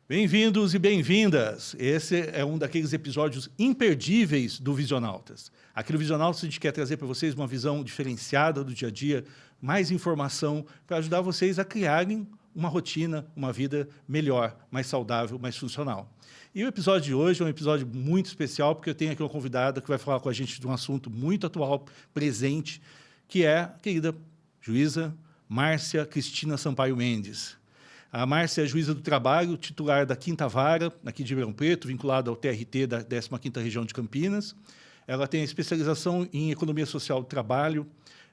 Bem-vindos e bem-vindas! Esse é um daqueles episódios imperdíveis do Visionautas. Aqui no Visionautas a gente quer trazer para vocês uma visão diferenciada do dia a dia, mais informação para ajudar vocês a criarem uma rotina, uma vida melhor, mais saudável, mais funcional. E o episódio de hoje é um episódio muito especial porque eu tenho aqui uma convidada que vai falar com a gente de um assunto muito atual, presente, que é a querida juíza Márcia Cristina Sampaio Mendes. A Márcia é juíza do trabalho, titular da 5ª Vara, aqui de Ribeirão Preto, vinculada ao TRT da 15ª Região de Campinas. Ela tem especialização em Economia Social do Trabalho,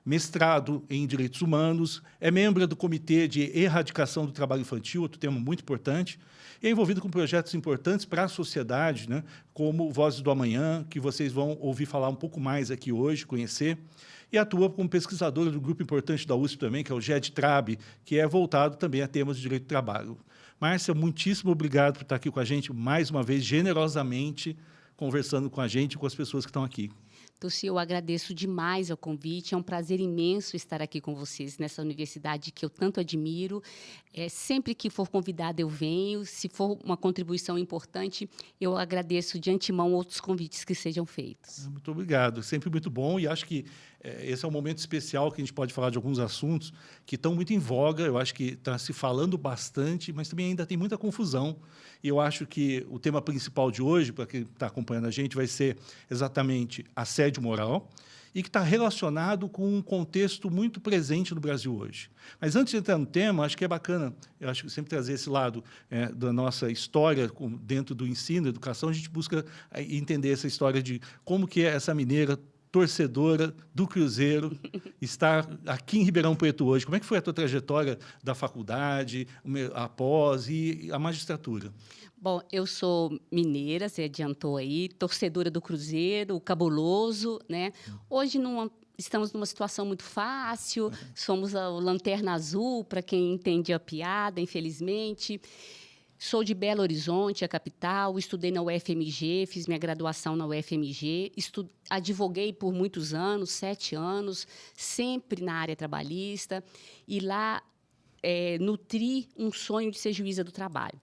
mestrado em Direitos Humanos, é membro do Comitê de Erradicação do Trabalho Infantil, outro tema muito importante, e é envolvido com projetos importantes para a sociedade, né, como Vozes do Amanhã, que vocês vão ouvir falar um pouco mais aqui hoje, conhecer, e atua como pesquisadora do grupo importante da USP também, que é o GED-TRAB, que é voltado também a temas de direito do trabalho. Márcia, muitíssimo obrigado por estar aqui com a gente, mais uma vez, generosamente, conversando com a gente e com as pessoas que estão aqui. Tuci, eu agradeço demais o convite, é um prazer imenso estar aqui com vocês nessa universidade que eu tanto admiro. Sempre que for convidada eu venho, se for uma contribuição importante, eu agradeço de antemão outros convites que sejam feitos. Muito obrigado, sempre muito bom e acho que esse é um momento especial que a gente pode falar de alguns assuntos que estão muito em voga, eu acho que está se falando bastante, mas também ainda tem muita confusão. E eu acho que o tema principal de hoje, para quem está acompanhando a gente, vai ser exatamente assédio moral e que está relacionado com um contexto muito presente no Brasil hoje. Mas antes de entrar no tema, acho que é bacana, eu acho que sempre trazer esse lado da nossa história dentro do ensino, educação, a gente busca entender essa história de como que é essa mineira torcedora do Cruzeiro, estar aqui em Ribeirão Preto hoje. Como é que foi a tua trajetória da faculdade, após e a magistratura? Bom, eu sou mineira, você adiantou aí, torcedora do Cruzeiro, o cabuloso, né? Hoje estamos numa situação muito fácil, somos a lanterna azul, para quem entende a piada, infelizmente. Sou de Belo Horizonte, a capital, estudei na UFMG, fiz minha graduação na UFMG, advoguei por muitos anos, 7 anos, sempre na área trabalhista, e lá nutri um sonho de ser juíza do trabalho.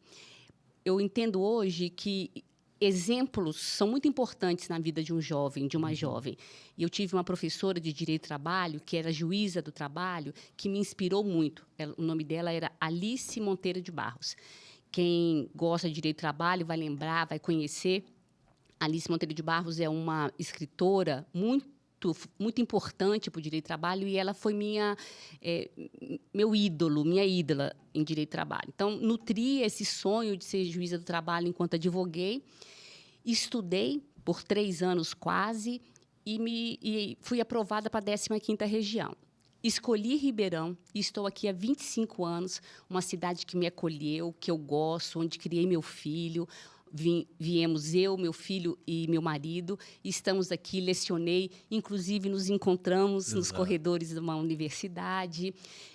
Eu entendo hoje que exemplos são muito importantes na vida de um jovem, de uma jovem. E eu tive uma professora de Direito do Trabalho, que era juíza do trabalho, que me inspirou muito. O nome dela era Alice Monteiro de Barros. Quem gosta de Direito do Trabalho vai lembrar, vai conhecer. Alice Monteiro de Barros é uma escritora muito importante para o Direito do Trabalho e ela foi meu ídolo, minha ídola em Direito do Trabalho. Então, nutri esse sonho de ser juíza do trabalho enquanto advoguei, estudei por 3 anos quase e fui aprovada para a 15ª Região. Escolhi Ribeirão e estou aqui há 25 anos, uma cidade que me acolheu, que eu gosto, onde criei meu filho. Viemos eu, meu filho e meu marido, e estamos aqui, lecionei, inclusive nos encontramos nos corredores de uma universidade,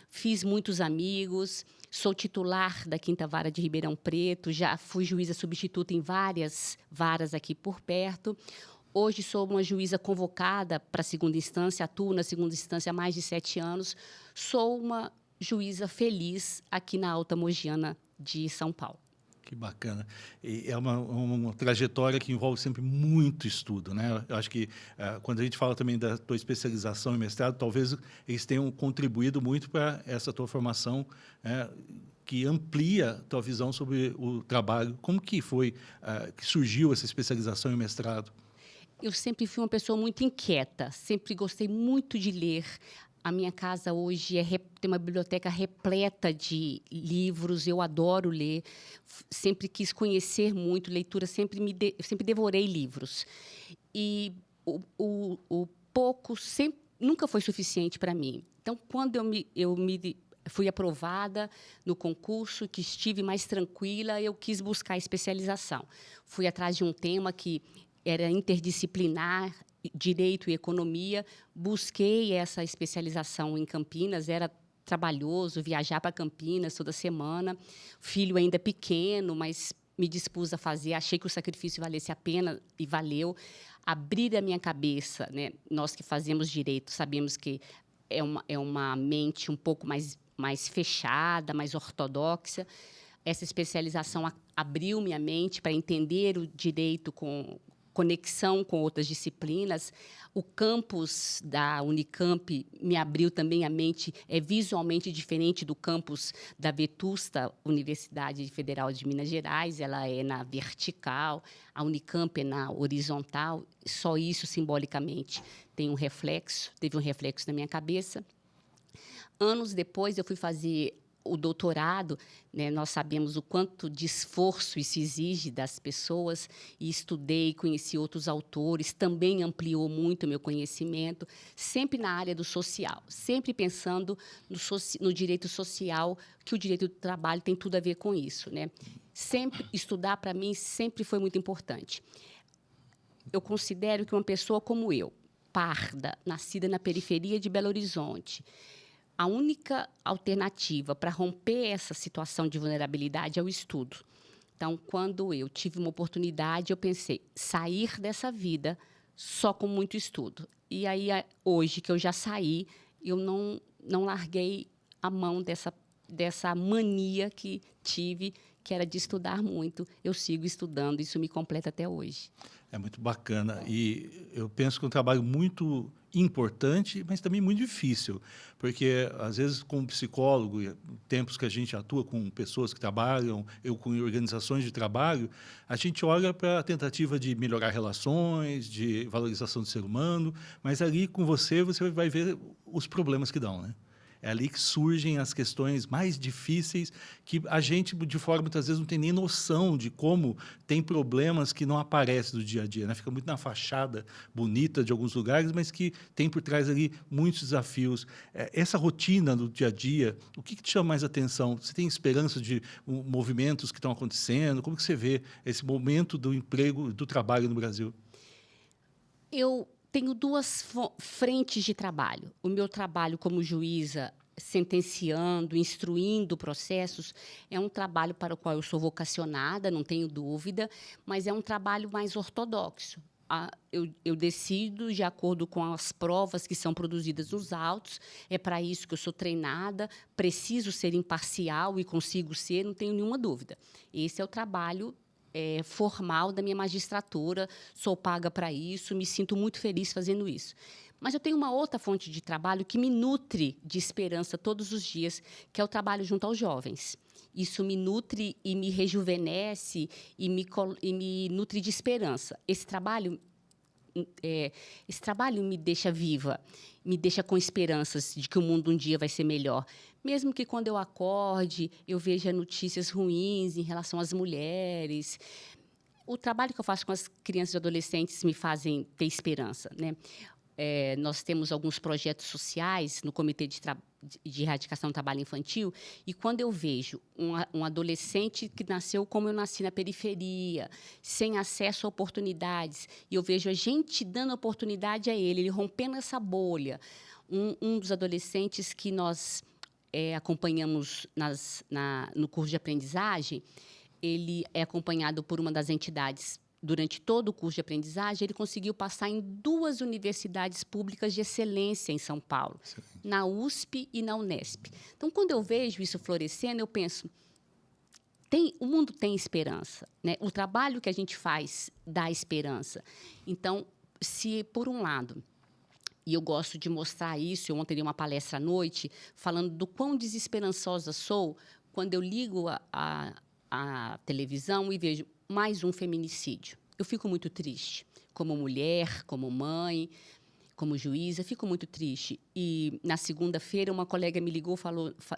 fiz muitos amigos, sou titular da 5ª Vara de Ribeirão Preto, já fui juíza substituta em várias varas aqui por perto. Hoje sou uma juíza convocada para a 2ª instância, atuo na 2ª instância há mais de 7 anos. Sou uma juíza feliz aqui na Alta Mogiana de São Paulo. Que bacana. E é uma trajetória que envolve sempre muito estudo, né? Eu acho que quando a gente fala também da tua especialização e mestrado, talvez eles tenham contribuído muito para essa tua formação, que amplia a tua visão sobre o trabalho. Como que foi que surgiu essa especialização e mestrado? Eu sempre fui uma pessoa muito inquieta, sempre gostei muito de ler. A minha casa hoje tem uma biblioteca repleta de livros, eu adoro ler, sempre quis conhecer muito, leitura, sempre devorei livros. E o pouco nunca foi suficiente para mim. Então, quando eu fui aprovada no concurso, que estive mais tranquila, eu quis buscar especialização. Fui atrás de um tema que era interdisciplinar, Direito e Economia. Busquei essa especialização em Campinas, era trabalhoso viajar para Campinas toda semana, filho ainda pequeno, mas me dispus a fazer, achei que o sacrifício valesse a pena e valeu. Abrir a minha cabeça, né? Nós que fazemos direito sabemos que é uma mente um pouco mais fechada, mais ortodoxa. essa especialização abriu minha mente para entender o direito com conexão com outras disciplinas. O campus da Unicamp me abriu também a mente, é visualmente diferente do campus da Vetusta Universidade Federal de Minas Gerais, ela é na vertical, a Unicamp é na horizontal, só isso simbolicamente teve um reflexo na minha cabeça. Anos depois, eu fui fazer o doutorado, né, nós sabemos o quanto de esforço isso exige das pessoas, e estudei, conheci outros autores, também ampliou muito o meu conhecimento, sempre na área do social, sempre pensando no direito social, que o direito do trabalho tem tudo a ver com isso, né? Sempre estudar, para mim, sempre foi muito importante. Eu considero que uma pessoa como eu, parda, nascida na periferia de Belo Horizonte, a única alternativa para romper essa situação de vulnerabilidade é o estudo. Então, quando eu tive uma oportunidade, eu pensei, sair dessa vida só com muito estudo. E aí, hoje que eu já saí, eu não larguei a mão dessa mania que tive, que era de estudar muito. Eu sigo estudando, isso me completa até hoje. É muito bacana. E eu penso que é um trabalho muito importante, mas também muito difícil, porque, às vezes, como psicólogo, tempos que a gente atua com pessoas que trabalham, eu com organizações de trabalho, a gente olha para a tentativa de melhorar relações, de valorização do ser humano, mas ali com você vai ver os problemas que dão, né? É ali que surgem as questões mais difíceis, que a gente, de fora, muitas vezes não tem nem noção de como tem problemas que não aparecem do dia a dia, né? Fica muito na fachada bonita de alguns lugares, mas que tem por trás ali muitos desafios. Essa rotina do dia a dia, o que te chama mais atenção? Você tem esperança de movimentos que estão acontecendo? Como que você vê esse momento do emprego, do trabalho no Brasil? Eu tenho duas frentes de trabalho. O meu trabalho como juíza, sentenciando, instruindo processos, é um trabalho para o qual eu sou vocacionada, não tenho dúvida, mas é um trabalho mais ortodoxo. Eu decido de acordo com as provas que são produzidas nos autos, é para isso que eu sou treinada, preciso ser imparcial e consigo ser, não tenho nenhuma dúvida. Esse é o trabalho formal da minha magistratura, sou paga para isso, me sinto muito feliz fazendo isso. Mas eu tenho uma outra fonte de trabalho que me nutre de esperança todos os dias, que é o trabalho junto aos jovens. Isso me nutre e me rejuvenesce e me nutre de esperança. Esse trabalho me deixa viva, me deixa com esperanças de que o mundo um dia vai ser melhor. Mesmo que, quando eu acorde, eu veja notícias ruins em relação às mulheres. O trabalho que eu faço com as crianças e adolescentes me fazem ter esperança, né? Nós temos alguns projetos sociais no Comitê de Erradicação do Trabalho Infantil, e quando eu vejo um adolescente que nasceu como eu nasci, na periferia, sem acesso a oportunidades, e eu vejo a gente dando oportunidade a ele rompendo essa bolha. Um dos adolescentes que nós acompanhamos no curso de aprendizagem, ele é acompanhado por uma das entidades. Durante todo o curso de aprendizagem, ele conseguiu passar em 2 universidades públicas de excelência em São Paulo, na USP e na Unesp. Então, quando eu vejo isso florescendo, eu penso, o mundo tem esperança, né? O trabalho que a gente faz dá esperança. Então, se, por um lado, e eu gosto de mostrar isso, eu ontem dei uma palestra à noite, falando do quão desesperançosa sou quando eu ligo a televisão e vejo mais um feminicídio. Eu fico muito triste. Como mulher, como mãe, como juíza, fico muito triste. E, na segunda-feira, uma colega me ligou,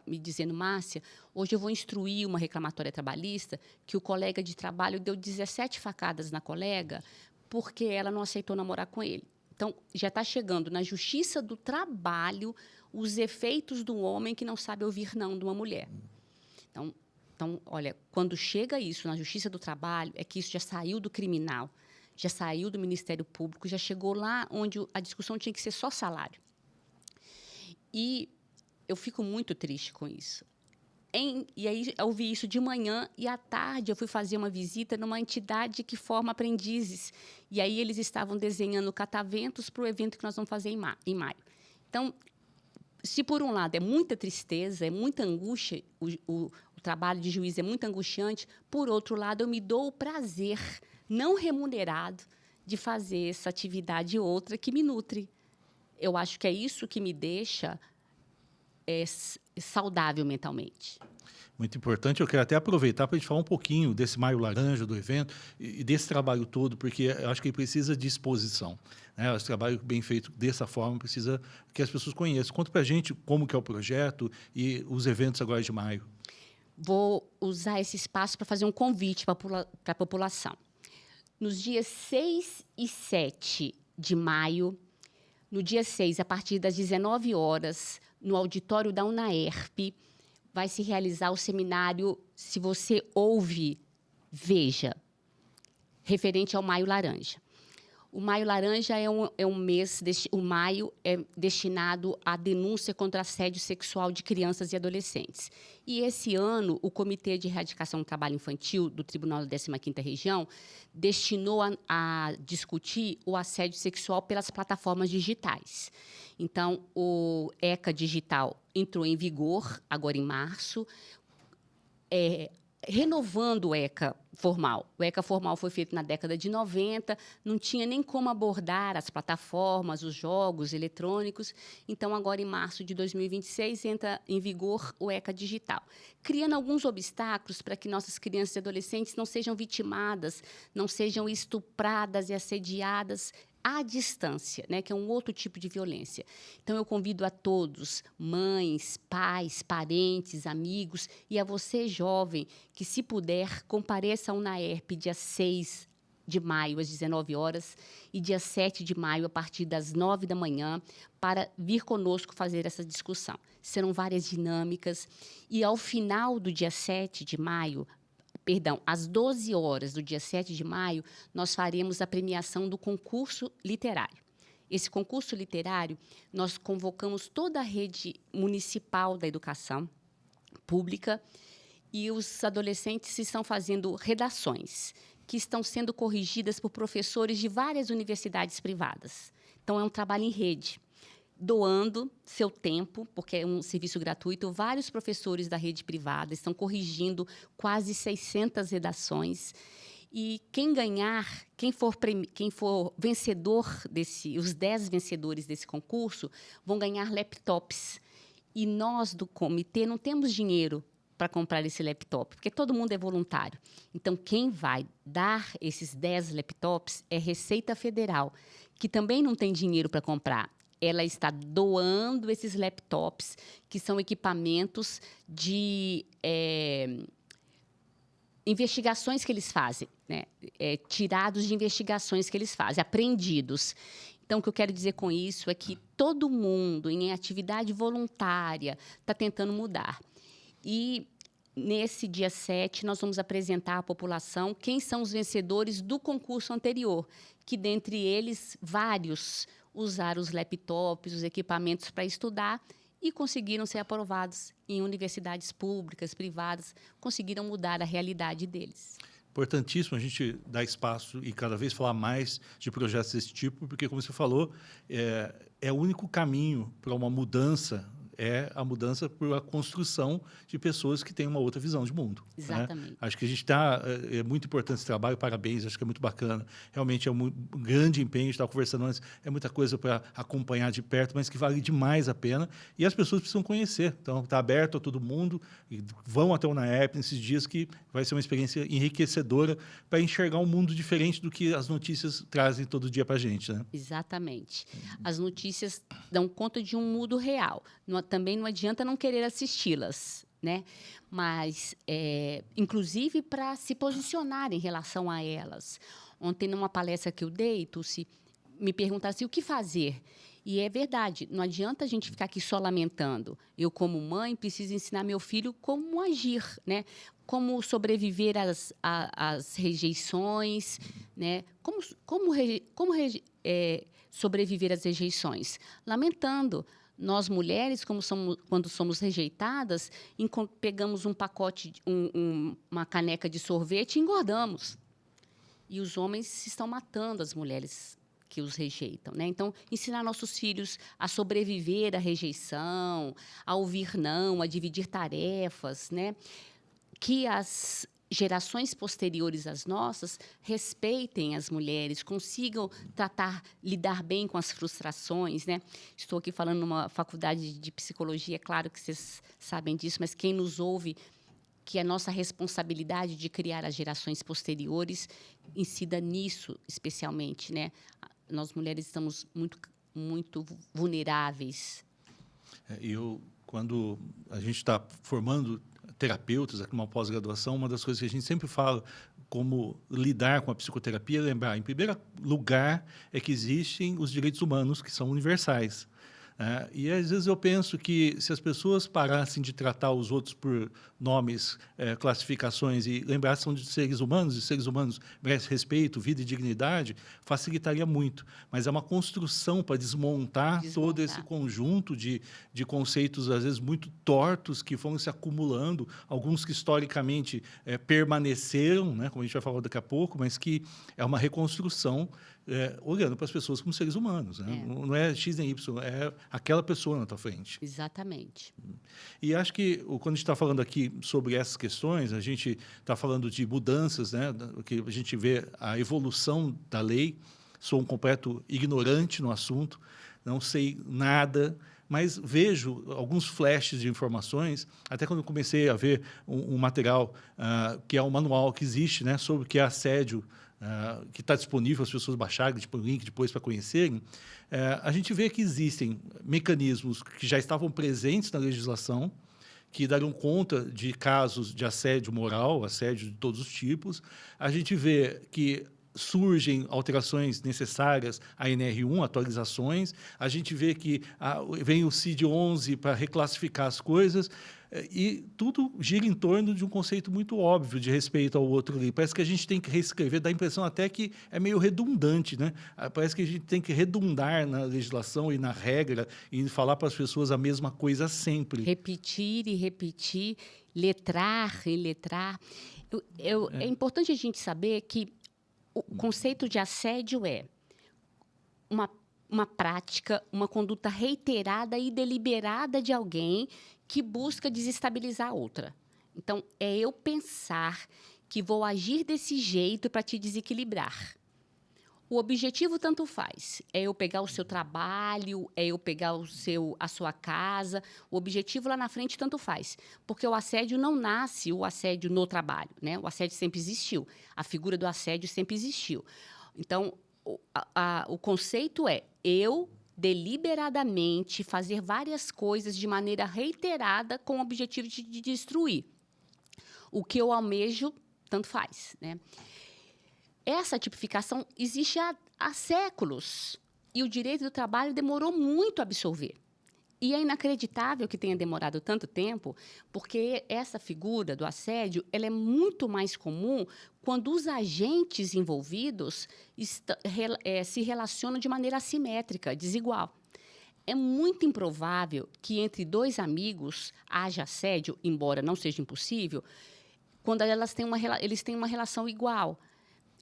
me dizendo, Márcia, hoje eu vou instruir uma reclamatória trabalhista que o colega de trabalho deu 17 facadas na colega porque ela não aceitou namorar com ele. Então, já está chegando na Justiça do Trabalho os efeitos do homem que não sabe ouvir não de uma mulher. Então, olha, quando chega isso na Justiça do Trabalho, é que isso já saiu do criminal, já saiu do Ministério Público, já chegou lá onde a discussão tinha que ser só salário. E eu fico muito triste com isso. E aí eu vi isso de manhã, e à tarde eu fui fazer uma visita numa entidade que forma aprendizes. E aí eles estavam desenhando cataventos para o evento que nós vamos fazer em maio. Então, se por um lado é muita tristeza, é muita angústia, o trabalho de juiz é muito angustiante, por outro lado, eu me dou o prazer não remunerado de fazer essa atividade outra que me nutre. Eu acho que é isso que me deixa saudável mentalmente. Muito importante. Eu quero até aproveitar para a gente falar um pouquinho desse Maio Laranja, do evento, e desse trabalho todo, porque eu acho que ele precisa de exposição. Né? Esse trabalho bem feito dessa forma precisa que as pessoas conheçam. Conta para a gente como que é o projeto e os eventos agora de maio. Vou usar esse espaço para fazer um convite para a população. Nos dias 6 e 7 de maio, no dia 6, a partir das 19 horas, no auditório da UNAERP, vai se realizar o seminário Se Você Ouve, Veja, referente ao Maio Laranja. O Maio Laranja é um mês, o maio é destinado à denúncia contra assédio sexual de crianças e adolescentes. E esse ano, o Comitê de Erradicação do Trabalho Infantil do Tribunal da 15ª Região destinou a discutir o assédio sexual pelas plataformas digitais. Então, o ECA Digital entrou em vigor agora em março, renovando o ECA formal. O ECA formal foi feito na década de 90, não tinha nem como abordar as plataformas, os jogos eletrônicos. Então, agora, em março de 2026, entra em vigor o ECA digital, criando alguns obstáculos para que nossas crianças e adolescentes não sejam vitimadas, não sejam estupradas e assediadas à distância, né, que é um outro tipo de violência. Então, eu convido a todos, mães, pais, parentes, amigos, e a você, jovem, que, se puder, compareça ao UNAERP dia 6 de maio, às 19 horas, e dia 7 de maio, a partir das 9 da manhã, para vir conosco fazer essa discussão. Serão várias dinâmicas, e, ao final do dia 7 de maio, às 12 horas do dia 7 de maio, nós faremos a premiação do concurso literário. Esse concurso literário, nós convocamos toda a rede municipal da educação pública e os adolescentes estão fazendo redações que estão sendo corrigidas por professores de várias universidades privadas. Então, é um trabalho em rede. Doando seu tempo, porque é um serviço gratuito, vários professores da rede privada estão corrigindo quase 600 redações. E quem ganhar, quem for vencedor os 10 vencedores desse concurso, vão ganhar laptops. E nós, do comitê, não temos dinheiro para comprar esse laptop, porque todo mundo é voluntário. Então, quem vai dar esses 10 laptops é Receita Federal, que também não tem dinheiro para comprar. Ela está doando esses laptops, que são equipamentos de investigações que eles fazem, né? Tirados de investigações que eles fazem, apreendidos. Então, o que eu quero dizer com isso é que todo mundo, em atividade voluntária, está tentando mudar. E, nesse dia 7, nós vamos apresentar à população quem são os vencedores do concurso anterior, que, dentre eles, vários usaram os laptops, os equipamentos para estudar e conseguiram ser aprovados em universidades públicas, privadas, conseguiram mudar a realidade deles. Importantíssimo a gente dar espaço e cada vez falar mais de projetos desse tipo, porque, como você falou, é o único caminho para uma mudança, é a mudança por a construção de pessoas que têm uma outra visão de mundo. Exatamente. Né? Acho que a gente está... É muito importante esse trabalho, parabéns, acho que é muito bacana. Realmente é um grande empenho, a gente estava conversando antes, é muita coisa para acompanhar de perto, mas que vale demais a pena. E as pessoas precisam conhecer. Então, está aberto a todo mundo, e vão até o UNAERP nesses dias, que vai ser uma experiência enriquecedora para enxergar um mundo diferente do que as notícias trazem todo dia para a gente. Né? Exatamente. As notícias dão conta de um mundo real. Também não adianta não querer assisti-las, né? Mas, inclusive, para se posicionar em relação a elas. Ontem, numa palestra que eu dei, Tulsi, me perguntaram assim, o que fazer? E é verdade, não adianta a gente ficar aqui só lamentando. Eu, como mãe, preciso ensinar meu filho como agir, né? Como sobreviver às rejeições, né? Sobreviver às rejeições? Lamentando. Nós, mulheres, quando somos rejeitadas, pegamos um pacote, uma caneca de sorvete e engordamos. E os homens estão matando as mulheres que os rejeitam, né? Então, ensinar nossos filhos a sobreviver à rejeição, a ouvir não, a dividir tarefas, né? Que as gerações posteriores às nossas respeitem as mulheres, consigam lidar bem com as frustrações, né? Estou aqui falando numa faculdade de psicologia, claro que vocês sabem disso, mas quem nos ouve, que a nossa responsabilidade de criar as gerações posteriores incida nisso, especialmente, né? Nós mulheres estamos muito vulneráveis. Quando a gente está formando terapeutas aqui numa pós-graduação, uma das coisas que a gente sempre fala como lidar com a psicoterapia é lembrar, em primeiro lugar, é que existem os direitos humanos, que são universais. E, às vezes, eu penso que se as pessoas parassem de tratar os outros por nomes, classificações e lembrassem de seres humanos, e seres humanos merecem respeito, vida e dignidade, facilitaria muito. Mas é uma construção para desmontar todo esse conjunto de conceitos, às vezes, muito tortos, que foram se acumulando, alguns que, historicamente, permaneceram, né, como a gente vai falar daqui a pouco, mas que é uma reconstrução olhando para as pessoas como seres humanos. Né? Não é X nem Y, é aquela pessoa na tua frente. Exatamente. E acho que, quando a gente está falando aqui sobre essas questões, a gente está falando de mudanças, né? Que a gente vê a evolução da lei. Sou um completo ignorante no assunto, não sei nada, mas vejo alguns flashes de informações, até quando eu comecei a ver um material que é um manual que existe, né, sobre o que é assédio, que está disponível, as pessoas baixarem, tipo, o link depois para conhecerem, a gente vê que existem mecanismos que já estavam presentes na legislação, que dariam conta de casos de assédio moral, assédio de todos os tipos. A gente vê que surgem alterações necessárias à NR1, atualizações. A gente vê que vem o CID-11 para reclassificar as coisas, e tudo gira em torno de um conceito muito óbvio de respeito ao outro ali. Parece que a gente tem que reescrever, dá a impressão até que é meio redundante, né? Parece que a gente tem que redundar na legislação e na regra e falar para as pessoas a mesma coisa sempre. Repetir e repetir, letrar e letrar. É importante a gente saber que o conceito de assédio é uma prática, uma conduta reiterada e deliberada de alguém que busca desestabilizar a outra. Então, é eu pensar que vou agir desse jeito para te desequilibrar. O objetivo tanto faz. É eu pegar o seu trabalho, é eu pegar a sua casa. O objetivo lá na frente tanto faz. Porque o assédio não nasce o assédio no trabalho, né? O assédio sempre existiu. A figura do assédio sempre existiu. Então, o conceito é eu deliberadamente fazer várias coisas de maneira reiterada com o objetivo de destruir. O que eu almejo, tanto faz, né? Essa tipificação existe há séculos e o direito do trabalho demorou muito a absorver. E é inacreditável que tenha demorado tanto tempo, porque essa figura do assédio ela é muito mais comum quando os agentes envolvidos se relacionam de maneira assimétrica, desigual. É muito improvável que entre dois amigos haja assédio, embora não seja impossível, quando eles têm uma relação igual.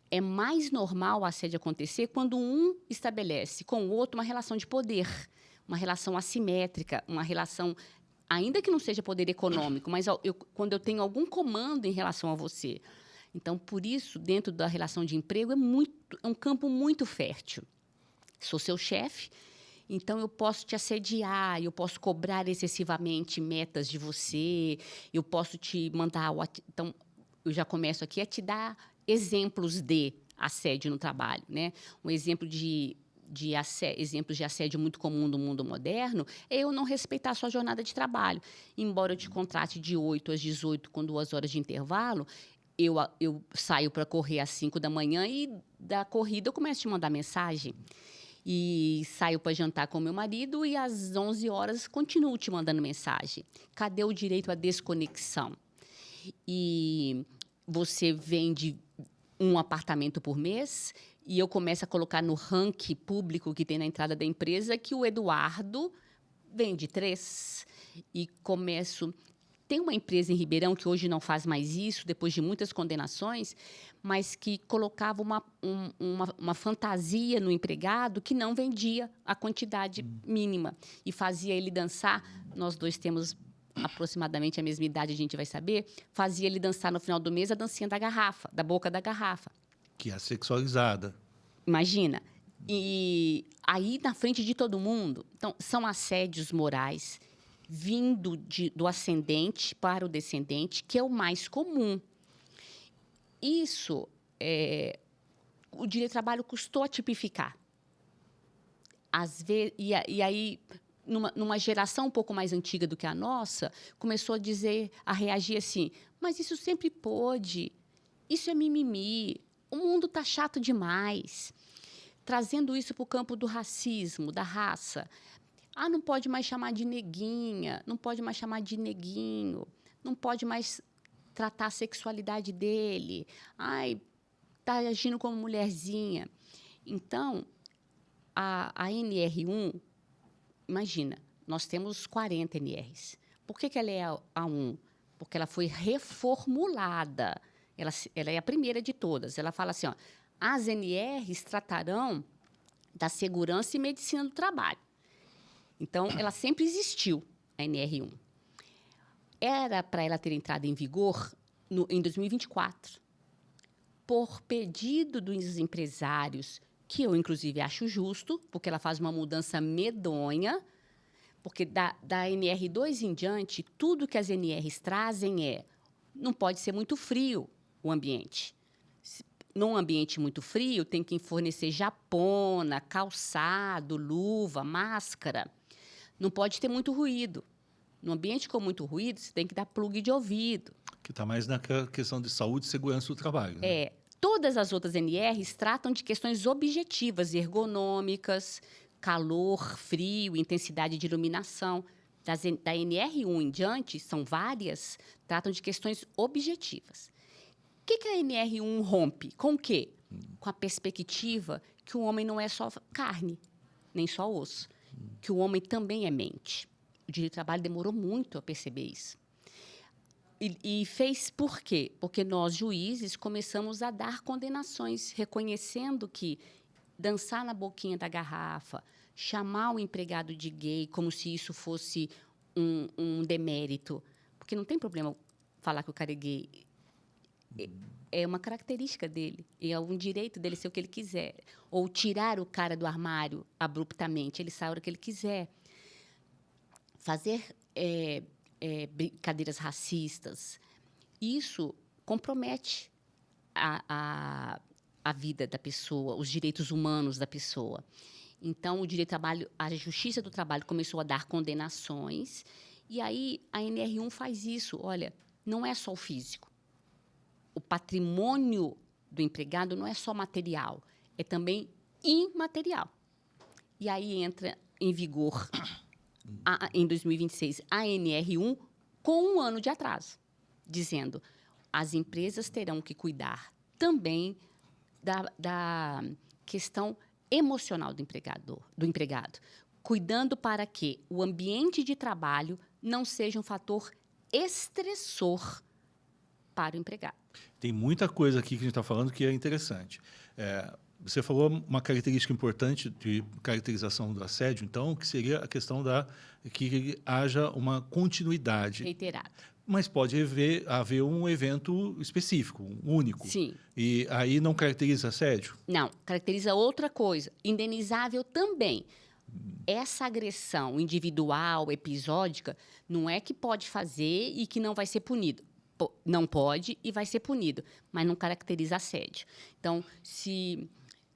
É mais normal o assédio acontecer quando um estabelece com o outro uma relação de poder, uma relação assimétrica, uma relação, ainda que não seja poder econômico, mas quando eu tenho algum comando em relação a você. Então, por isso, dentro da relação de emprego, é um campo muito fértil. Sou seu chefe, então eu posso te assediar, eu posso cobrar excessivamente metas de você, eu posso te mandar... Então, eu já começo aqui a te dar exemplos de assédio no trabalho, né? Um exemplo exemplos de assédio muito comum no mundo moderno é eu não respeitar a sua jornada de trabalho. Embora eu te contrate de 8 às 18 com 2 horas de intervalo, eu saio para correr às 5 da manhã e da corrida eu começo a te mandar mensagem. E saio para jantar com meu marido e às 11 horas continuo te mandando mensagem. Cadê o direito à desconexão? E você vende um apartamento por mês e eu começo a colocar no ranking público que tem na entrada da empresa que o Eduardo vende 3. E começo... Tem uma empresa em Ribeirão que hoje não faz mais isso, depois de muitas condenações, mas que colocava uma fantasia no empregado que não vendia a quantidade mínima e fazia ele dançar. Nós dois temos aproximadamente a mesma idade, a gente vai saber. Fazia ele dançar no final do mês a dancinha da garrafa, da boca da garrafa. Que é sexualizada. Imagina. E aí, na frente de todo mundo, então, são assédios morais vindo do ascendente para o descendente, que é o mais comum. Isso, o direito do trabalho custou a tipificar. Às vezes, e aí, numa geração um pouco mais antiga do que a nossa, começou a reagir assim, mas isso sempre pôde, isso é mimimi, o mundo está chato demais. Trazendo isso para o campo do racismo, da raça. Não pode mais chamar de neguinha, não pode mais chamar de neguinho, não pode mais tratar a sexualidade dele. Está agindo como mulherzinha. Então, a NR1, imagina, nós temos 40 NRs. Por que ela é a 1? Porque ela foi reformulada. Ela é a primeira de todas. Ela fala assim, as NRs tratarão da segurança e medicina do trabalho. Então, ela sempre existiu, a NR1. Era para ela ter entrado em vigor em 2024, por pedido dos empresários, que eu, inclusive, acho justo, porque ela faz uma mudança medonha, porque da NR2 em diante, tudo que as NRs trazem não pode ser muito frio o ambiente. Num ambiente muito frio, tem que fornecer japona, calçado, luva, máscara. Não pode ter muito ruído. No ambiente com muito ruído, você tem que dar plug de ouvido. Que está mais na questão de saúde e segurança do trabalho. Né? Todas as outras NRs tratam de questões objetivas, ergonômicas, calor, frio, intensidade de iluminação. Da NR1 em diante, são várias, tratam de questões objetivas. O que a NR1 rompe? Com o quê? Com a perspectiva que o homem não é só carne, nem só osso, que o homem também é mente. O direito do trabalho demorou muito a perceber isso. E fez por quê? Porque nós, juízes, começamos a dar condenações, reconhecendo que dançar na boquinha da garrafa, chamar o empregado de gay como se isso fosse um demérito, porque não tem problema falar que o cara é gay. É uma característica dele, é um direito dele ser o que ele quiser. Ou tirar o cara do armário abruptamente, ele sai a hora que ele quiser. Fazer brincadeiras racistas, isso compromete a vida da pessoa, os direitos humanos da pessoa. Então, o direito do trabalho, a Justiça do Trabalho começou a dar condenações, e aí a NR1 faz isso. Olha, não é só o físico. O patrimônio do empregado não é só material, é também imaterial. E aí entra em vigor, em 2026, a NR1 com 1 ano de atraso, dizendo as empresas terão que cuidar também da questão emocional do empregado, cuidando para que o ambiente de trabalho não seja um fator estressor para o empregado. Tem muita coisa aqui que a gente está falando que é interessante. Você falou uma característica importante de caracterização do assédio, então, que seria a questão que haja uma continuidade. Reiterado. Mas pode haver um evento específico, um único. Sim. E aí não caracteriza assédio? Não, caracteriza outra coisa. Indenizável também. Essa agressão individual, episódica, não é que pode fazer e que não vai ser punido. Não pode e vai ser punido, mas não caracteriza assédio. Então, se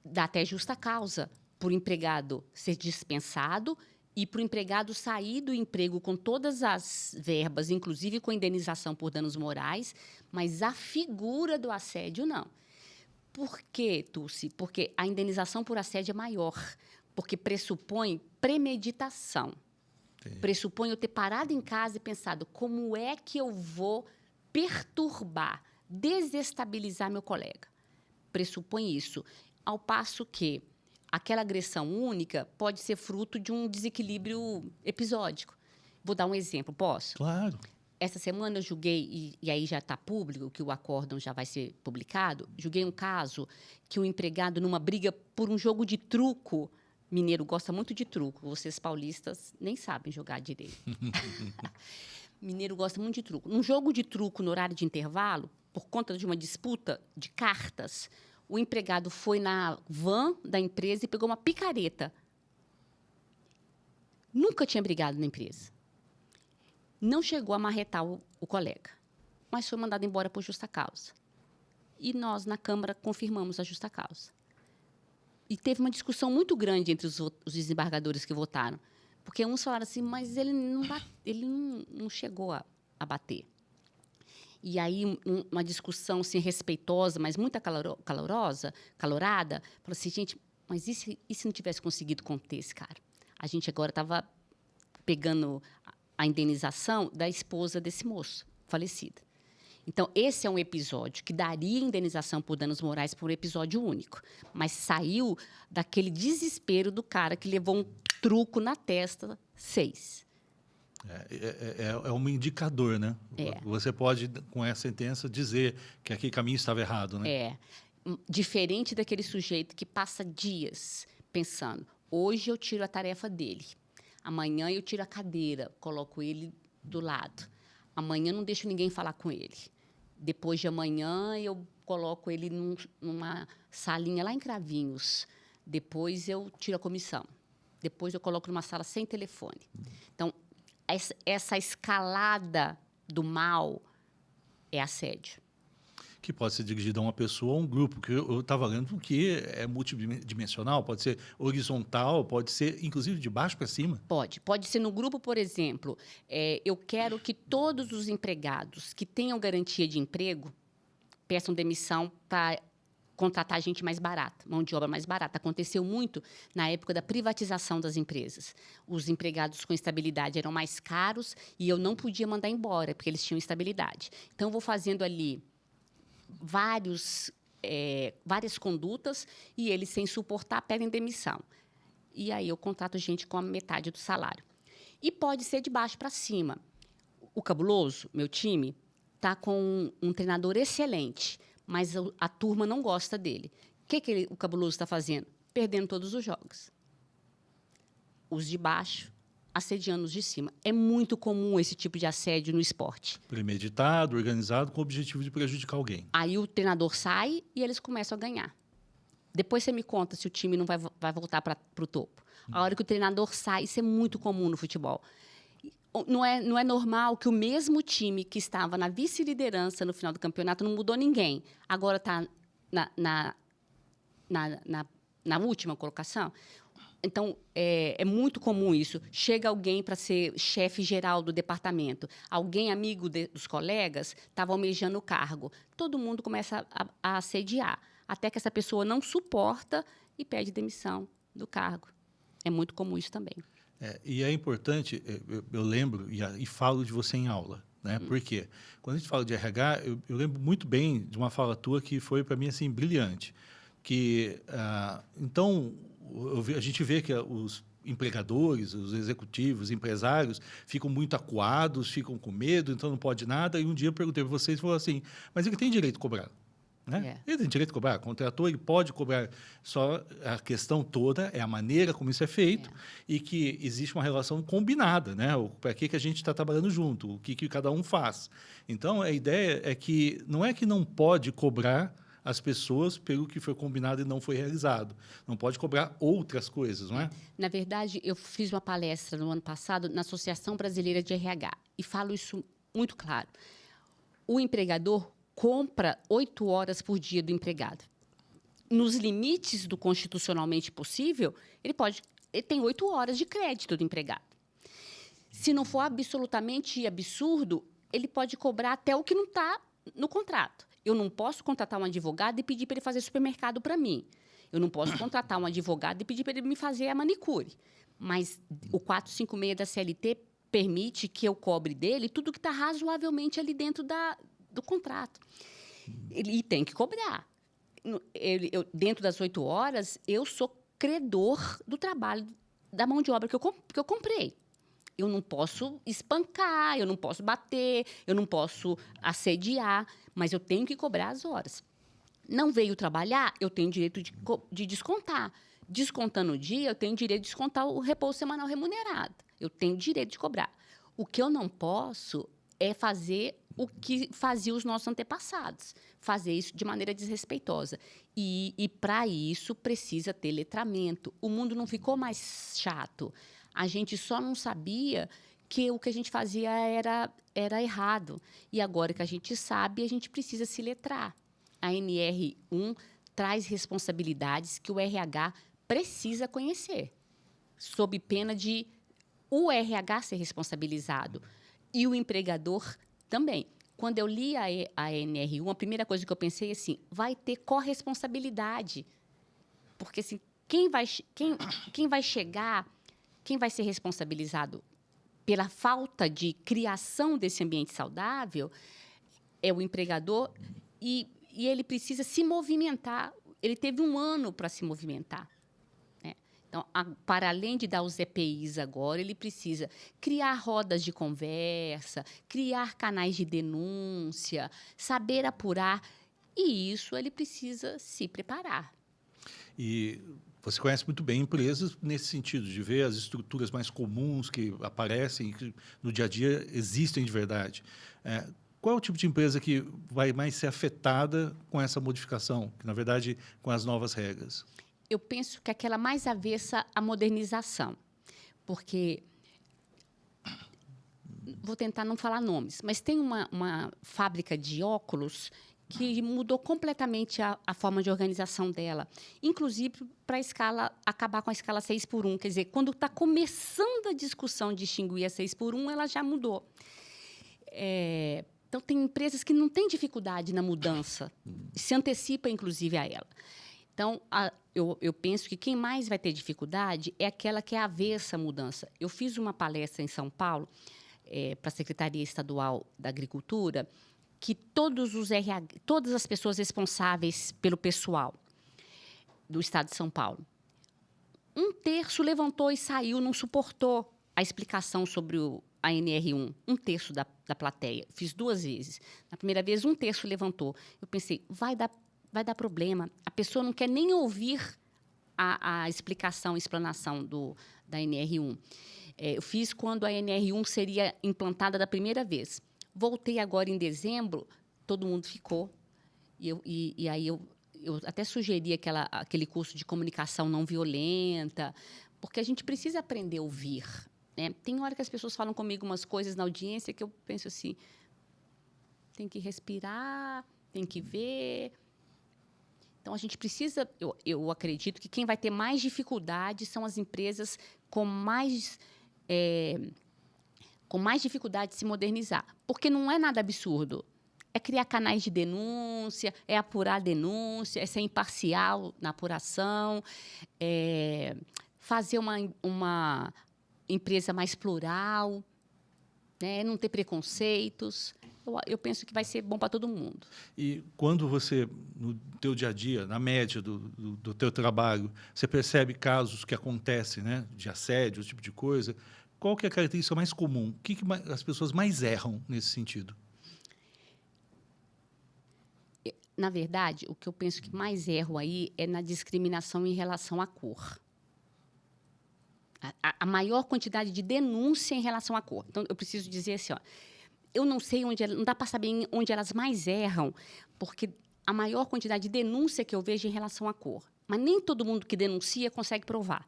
dá até justa causa para o empregado ser dispensado e para o empregado sair do emprego com todas as verbas, inclusive com indenização por danos morais, mas a figura do assédio não. Por quê, Tulsi? Porque a indenização por assédio é maior, porque pressupõe premeditação. Sim. Pressupõe eu ter parado em casa e pensado como é que eu vou perturbar, desestabilizar meu colega. Pressupõe isso. Ao passo que aquela agressão única pode ser fruto de um desequilíbrio episódico. Vou dar um exemplo, posso? Claro. essa semana eu julguei, e aí já está público, que o acórdão já vai ser publicado, julguei um caso que um empregado, numa briga por um jogo de truco, mineiro gosta muito de truco, vocês paulistas nem sabem jogar direito. Mineiro gosta muito de truco. Num jogo de truco, no horário de intervalo, por conta de uma disputa de cartas, o empregado foi na van da empresa e pegou uma picareta. Nunca tinha brigado na empresa. Não chegou a marretar o colega, mas foi mandado embora por justa causa. E nós, na Câmara, confirmamos a justa causa. E teve uma discussão muito grande entre os desembargadores que votaram, porque uns falaram assim, mas ele não chegou a bater. E aí, uma discussão assim, respeitosa, mas muito calorada, falou assim, gente, mas e se não tivesse conseguido conter esse cara? A gente agora estava pegando a indenização da esposa desse moço, falecida. Então, esse é um episódio que daria indenização por danos morais por um episódio único, mas saiu daquele desespero do cara que levou um truco na testa, 6. É um indicador, né? É. Você pode, com essa sentença, dizer que aquele caminho estava errado, né? É. Diferente daquele sujeito que passa dias pensando, hoje eu tiro a tarefa dele, amanhã eu tiro a cadeira, coloco ele do lado, amanhã não deixo ninguém falar com ele, depois de amanhã eu coloco ele numa salinha lá em Cravinhos, depois eu tiro a comissão, depois eu coloco numa sala sem telefone. Então, essa escalada do mal é assédio. Que pode ser dirigido a uma pessoa ou a um grupo, que eu estava lendo que é multidimensional, pode ser horizontal, pode ser, inclusive, de baixo para cima. Pode ser no grupo, por exemplo, eu quero que todos os empregados que tenham garantia de emprego peçam demissão para contratar gente mais barata, mão de obra mais barata. Aconteceu muito na época da privatização das empresas. Os empregados com estabilidade eram mais caros e eu não podia mandar embora, porque eles tinham estabilidade. Então, eu vou fazendo ali várias condutas e eles, sem suportar, pedem demissão. E aí eu contrato gente com a metade do salário. E pode ser de baixo para cima. O Cabuloso, meu time, está com um treinador excelente, mas a turma não gosta dele. O que o Cabuloso está fazendo? Perdendo todos os jogos. Os de baixo assediando os de cima. É muito comum esse tipo de assédio no esporte. Premeditado, organizado, com o objetivo de prejudicar alguém. Aí o treinador sai e eles começam a ganhar. Depois você me conta se o time não vai voltar para o topo. A hora que o treinador sai, isso é muito comum no futebol. Não é normal que o mesmo time que estava na vice-liderança no final do campeonato não mudou ninguém. Agora está na última colocação. Então, é muito comum isso. Chega alguém para ser chefe geral do departamento. Alguém, amigo dos colegas, estava almejando o cargo. Todo mundo começa a assediar, até que essa pessoa não suporta e pede demissão do cargo. É muito comum isso também. E é importante, eu lembro e falo de você em aula, né? Por quê? Quando a gente fala de RH, eu lembro muito bem de uma fala tua que foi, para mim, assim, brilhante. Então, a gente vê que os empregadores, os executivos, os empresários ficam muito acuados, ficam com medo, então não pode nada. E um dia eu perguntei para vocês e falou assim, mas ele tem direito a cobrar. Né? Ele tem direito a cobrar, contratou, ele pode cobrar, só a questão toda é a maneira como isso é feito e que existe uma relação combinada, né? Para que a gente está trabalhando junto, o que cada um faz. Então, a ideia é que não é que não pode cobrar as pessoas pelo que foi combinado e não foi realizado. Não pode cobrar outras coisas, não é? Na verdade, eu fiz uma palestra no ano passado na Associação Brasileira de RH e falo isso muito claro. O empregador compra 8 horas por dia do empregado. Nos limites do constitucionalmente possível, ele tem 8 horas de crédito do empregado. Se não for absolutamente absurdo, ele pode cobrar até o que não está no contrato. Eu não posso contratar um advogado e pedir para ele fazer supermercado para mim. Eu não posso contratar um advogado e pedir para ele me fazer a manicure. Mas o 456 da CLT permite que eu cobre dele tudo que está razoavelmente ali dentro do contrato. Ele tem que cobrar. Dentro das 8 horas, eu sou credor do trabalho, da mão de obra que eu comprei. Eu não posso espancar, eu não posso bater, eu não posso assediar, mas eu tenho que cobrar as horas. Não veio trabalhar, eu tenho direito de descontar. Descontando o dia, eu tenho direito de descontar o repouso semanal remunerado. Eu tenho direito de cobrar. O que eu não posso é fazer o que faziam os nossos antepassados, fazer isso de maneira desrespeitosa. E para isso, precisa ter letramento. O mundo não ficou mais chato. A gente só não sabia que o que a gente fazia era errado. E agora que a gente sabe, a gente precisa se letrar. A NR1 traz responsabilidades que o RH precisa conhecer, sob pena de o RH ser responsabilizado e o empregador também. Quando eu li a NR1, a primeira coisa que eu pensei é assim, vai ter corresponsabilidade. Porque assim, quem vai chegar, quem vai ser responsabilizado pela falta de criação desse ambiente saudável é o empregador e ele precisa se movimentar. Ele teve 1 ano para se movimentar. Então, para além de dar os EPIs agora, ele precisa criar rodas de conversa, criar canais de denúncia, saber apurar. E isso ele precisa se preparar. E você conhece muito bem empresas nesse sentido, de ver as estruturas mais comuns que aparecem, que no dia a dia existem de verdade. Qual é o tipo de empresa que vai mais ser afetada com essa modificação, que, na verdade, com as novas regras? Eu penso que aquela mais avessa à modernização, porque vou tentar não falar nomes, mas tem uma fábrica de óculos que mudou completamente a forma de organização dela, inclusive para acabar com a escala 6x1. Quer dizer, quando está começando a discussão de extinguir a 6x1, ela já mudou. Então, tem empresas que não têm dificuldade na mudança, se antecipa, inclusive, a ela. Então, eu penso que quem mais vai ter dificuldade é aquela que é avessa à mudança. Eu fiz uma palestra em São Paulo, para a Secretaria Estadual da Agricultura, que todas as pessoas responsáveis pelo pessoal do Estado de São Paulo, 1/3 levantou e saiu, não suportou a explicação sobre a NR1, 1/3 da plateia. Fiz 2 vezes. Na primeira vez, 1/3 levantou. Eu pensei, vai dar problema. A pessoa não quer nem ouvir a explicação, a explanação da NR1. Eu fiz quando a NR1 seria implantada da primeira vez. Voltei agora em dezembro, todo mundo ficou. E aí eu até sugeri aquele curso de comunicação não violenta, porque a gente precisa aprender a ouvir. Né? Tem hora que as pessoas falam comigo umas coisas na audiência que eu penso assim, tem que respirar, tem que ver. Então, a gente precisa, eu acredito que quem vai ter mais dificuldade são as empresas com mais dificuldade de se modernizar. Porque não é nada absurdo. É criar canais de denúncia, é apurar a denúncia, é ser imparcial na apuração, é fazer uma empresa mais plural, né? Não ter preconceitos. Eu penso que vai ser bom para todo mundo. E quando você, no teu dia a dia, na média do teu trabalho, você percebe casos que acontecem, né, de assédio, esse tipo de coisa, qual que é a característica mais comum? O que as pessoas mais erram nesse sentido? Na verdade, o que eu penso que mais erro aí é na discriminação em relação à cor. A maior quantidade de denúncia em relação à cor. Então, eu preciso dizer assim, ó, eu não sei não dá para saber onde elas mais erram, porque a maior quantidade de denúncia que eu vejo é em relação à cor. Mas nem todo mundo que denuncia consegue provar.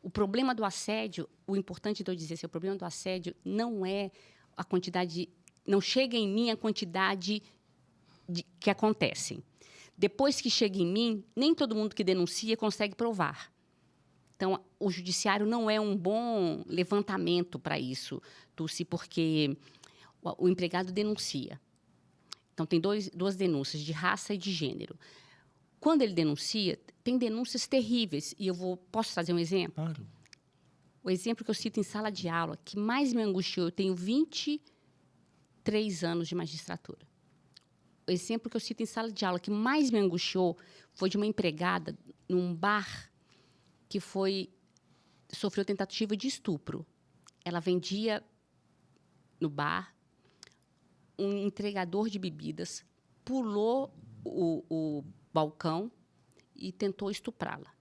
O problema do assédio, o importante de eu dizer assim, o problema do assédio não é a quantidade, não chega em mim a quantidade que acontecem. Depois que chega em mim, nem todo mundo que denuncia consegue provar. Então, o judiciário não é um bom levantamento para isso, Tulsi, porque o empregado denuncia. Então, tem duas denúncias, de raça e de gênero. Quando ele denuncia, tem denúncias terríveis. E posso trazer um exemplo? Claro. O exemplo que eu cito em sala de aula, que mais me angustiou, eu tenho 23 anos de magistratura. O exemplo que eu cito em sala de aula, que mais me angustiou, foi de uma empregada num bar que sofreu tentativa de estupro. ela vendia no bar, um entregador de bebidas pulou o balcão e tentou estuprá-la.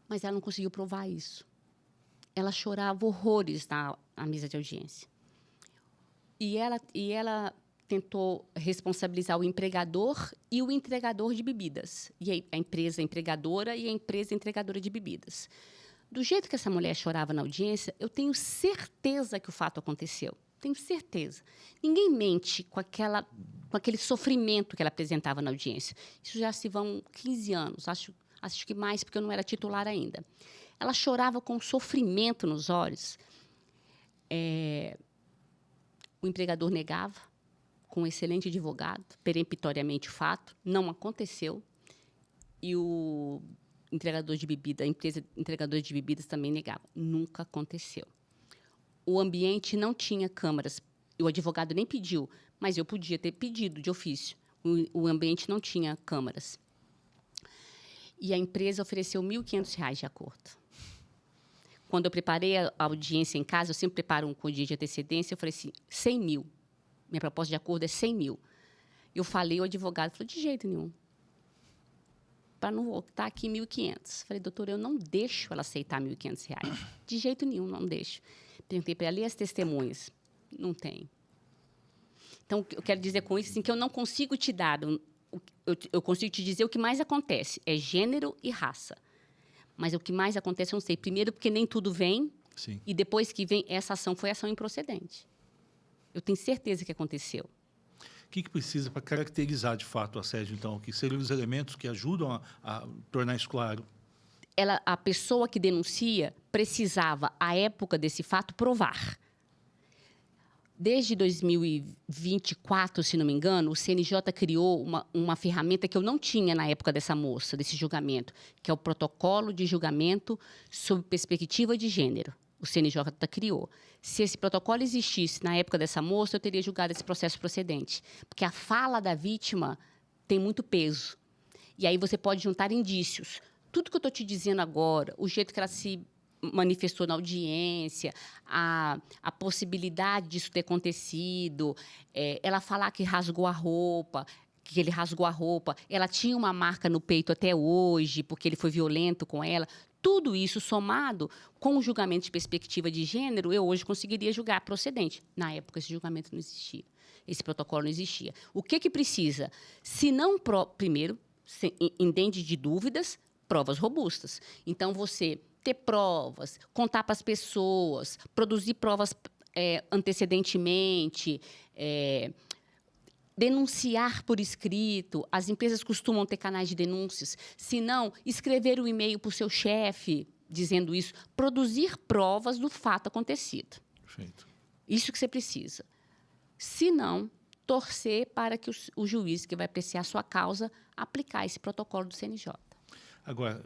Mas ela não conseguiu provar isso. Ela chorava horrores na mesa de audiência. E ela tentou responsabilizar o empregador e o entregador de bebidas. E a empresa empregadora e a empresa entregadora de bebidas. Do jeito que essa mulher chorava na audiência, eu tenho certeza que o fato aconteceu. Tenho certeza. Ninguém mente com aquele sofrimento que ela apresentava na audiência. Isso já se vão 15 anos, acho que mais, porque eu não era titular ainda. Ela chorava com sofrimento nos olhos. O empregador negava, com um excelente advogado, peremptoriamente o fato, não aconteceu. E o entregador de bebida, a empresa entregadora de bebidas também negava. Nunca aconteceu. O ambiente não tinha câmeras. O advogado nem pediu, mas eu podia ter pedido de ofício. O ambiente não tinha câmeras. E a empresa ofereceu R$ 1.500 de acordo. Quando eu preparei a audiência em casa, eu sempre preparo com um dia de antecedência, eu falei assim, 100 mil. Minha proposta de acordo é 100 mil. Eu falei, o advogado falou, de jeito nenhum. Para não voltar aqui 1.500. Falei, doutor, eu não deixo ela aceitar R$ 1.500. De jeito nenhum, não deixo. Perguntei para ela, e as testemunhas? Não tem. Então, eu quero dizer com isso assim, que eu não consigo te dar, eu consigo te dizer o que mais acontece, é gênero e raça. Mas o que mais acontece, eu não sei. Primeiro, porque nem tudo vem, Sim. E depois que vem, essa ação foi ação improcedente. Eu tenho certeza que aconteceu. O que precisa para caracterizar, de fato, o assédio, então? O que seriam os elementos que ajudam a tornar isso claro? A pessoa que denuncia precisava, à época desse fato, provar. Desde 2024, se não me engano, o CNJ criou uma ferramenta que eu não tinha na época dessa moça, desse julgamento, que é o protocolo de julgamento sob perspectiva de gênero. O CNJ criou. Se esse protocolo existisse na época dessa moça, eu teria julgado esse processo procedente. Porque a fala da vítima tem muito peso. E aí você pode juntar indícios. Tudo que eu estou te dizendo agora, o jeito que ela se manifestou na audiência, a possibilidade disso ter acontecido, ela falar que rasgou a roupa, que ele rasgou a roupa, ela tinha uma marca no peito até hoje, porque ele foi violento com ela. Tudo isso somado com o julgamento de perspectiva de gênero, eu hoje conseguiria julgar procedente. Na época, esse julgamento não existia. Esse protocolo não existia. O que precisa? Se não, primeiro, indente de dúvidas, provas robustas. Então, você ter provas, contar para as pessoas, produzir provas antecedentemente, denunciar por escrito. As empresas costumam ter canais de denúncias. Se não, escrever um e-mail para o seu chefe dizendo isso. Produzir provas do fato acontecido. Perfeito. Isso que você precisa. Se não, torcer para que o juiz que vai apreciar a sua causa aplicar esse protocolo do CNJ. Agora,